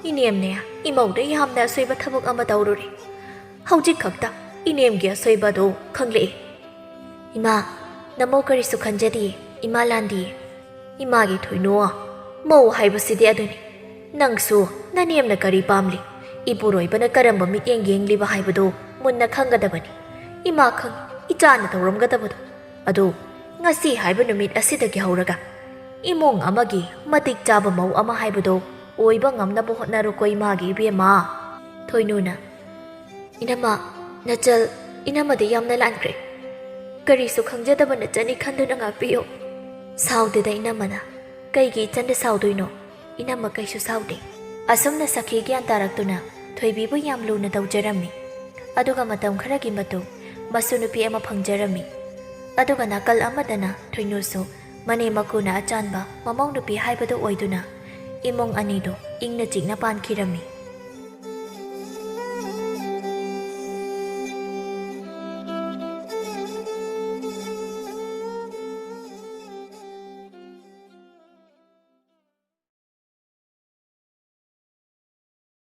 ꯏꯅꯦꯝꯅꯦ ꯏꯃꯧꯗ ꯌꯥꯝꯅ ꯑꯁꯣꯏꯕ ꯊꯕꯛ ꯑꯃ ꯇꯧꯔꯨꯔꯦ꯫ ꯍꯧꯖꯤꯛ ꯈꯛꯇ ꯏꯅꯦꯝꯒꯤ ꯑꯁꯣꯏꯕ ꯑꯗꯨ ꯈꯪꯂꯛꯑꯦ꯫ ꯏꯃꯥ, ꯅꯃꯧ ꯀꯔꯤꯁꯨ ꯈꯟꯖꯗꯤꯌꯦ, ꯏꯃꯥ ꯂꯥꯟꯗꯤꯌꯦ꯫ ꯏꯃꯥꯒꯤ ꯊꯣꯏꯅꯨ, ꯃꯧ ꯍꯥꯏꯕꯁꯤꯗꯤ ꯑꯗꯨꯅꯤ꯫ ꯅꯪꯁꯨ ꯅꯅꯦꯝꯅ ꯀꯔꯤ ꯄꯥꯝꯂꯤ, ꯏꯄꯨꯔꯣꯏꯕꯅ ꯀꯔꯝꯕ ꯃꯤꯠꯌꯦꯡ ꯌꯦꯡꯂꯤꯕ ꯍꯥꯏꯕꯗꯨ ꯃꯨꯟꯅ ꯈꯪꯒꯗꯕꯅꯤ꯫ ꯏꯃꯥ ꯈꯪꯏ ꯏꯆꯥꯅ ꯇꯧꯔꯝꯒꯗꯕꯗꯣ, ꯑꯗꯨ ꯉꯁꯤ ꯍꯥꯏꯕ ꯅꯨꯃꯤꯠ ꯑꯁꯤꯗꯒꯤ ꯍꯧꯔꯒ ꯏꯃꯨꯡ ꯑꯃꯒꯤ ꯃꯇꯤꯛ ꯆꯥꯕ ꯃꯧ ꯑꯃ ꯍꯥꯏꯕꯗꯣ ꯑꯣꯏꯕ ꯉꯝꯅꯕ ꯍꯣꯠꯅꯔꯨꯀꯣ ꯏꯃꯥꯒꯤ ꯏꯕꯦꯝꯃ꯫ ꯊꯣꯏꯅꯨꯅ, ꯏꯅꯝꯃ, ꯅꯆꯜ ꯏꯅꯝꯃꯗꯤ ꯌꯥꯝꯅ ꯂꯥꯟꯈ꯭ꯔꯦ꯫ ꯀꯔꯤꯁꯨ ꯈꯪꯖꯗꯕ ꯅꯆꯅꯤ ꯈꯟꯗꯨꯅ ꯉꯥꯛꯄꯤꯌꯨ꯫ ꯁꯥꯎꯗꯦꯗ ꯏꯅꯝꯃꯅ, ꯀꯩꯒꯤ ꯏꯆꯟꯗ ꯁꯥꯎꯗꯣꯏꯅꯣ? ꯏꯅꯝꯃ ꯀꯩꯁꯨ ꯁꯥꯎꯗꯦ꯫ ꯑꯁꯨꯝꯅ ꯁꯈꯤ ꯒ꯭ꯌꯥꯟ ꯇꯥꯔꯛꯇꯨꯅ ꯊꯣꯏꯕꯤꯕꯨ ꯌꯥꯝ ꯂꯨꯅ ꯇꯧꯖꯔꯝꯃꯤ꯫ ꯑꯗꯨꯒ ꯃꯇꯝ ꯈꯔꯒꯤ ꯃꯇꯨꯡ ꯃꯁꯨ ꯅꯨꯄꯤ ꯑꯃ ꯐꯪꯖꯔꯝꯃꯤ꯫ ꯑꯗꯨꯒ ꯅꯥꯀꯜ ꯑꯃꯗꯅ ꯊꯣꯏꯅꯨꯁꯨ ꯃꯅꯦ ꯃꯀꯨꯅ ꯑꯆꯥꯟꯕ ꯃꯃꯧ ꯅꯨꯄꯤ ꯍꯥꯏꯕꯗꯨ ꯑꯣꯏꯗꯨꯅ ꯏꯃꯨꯡ ꯑꯅꯤꯗꯨ ꯏꯪꯅ ꯆꯤꯛꯅ ꯄꯥꯟꯈꯤꯔꯝꯃꯤ꯫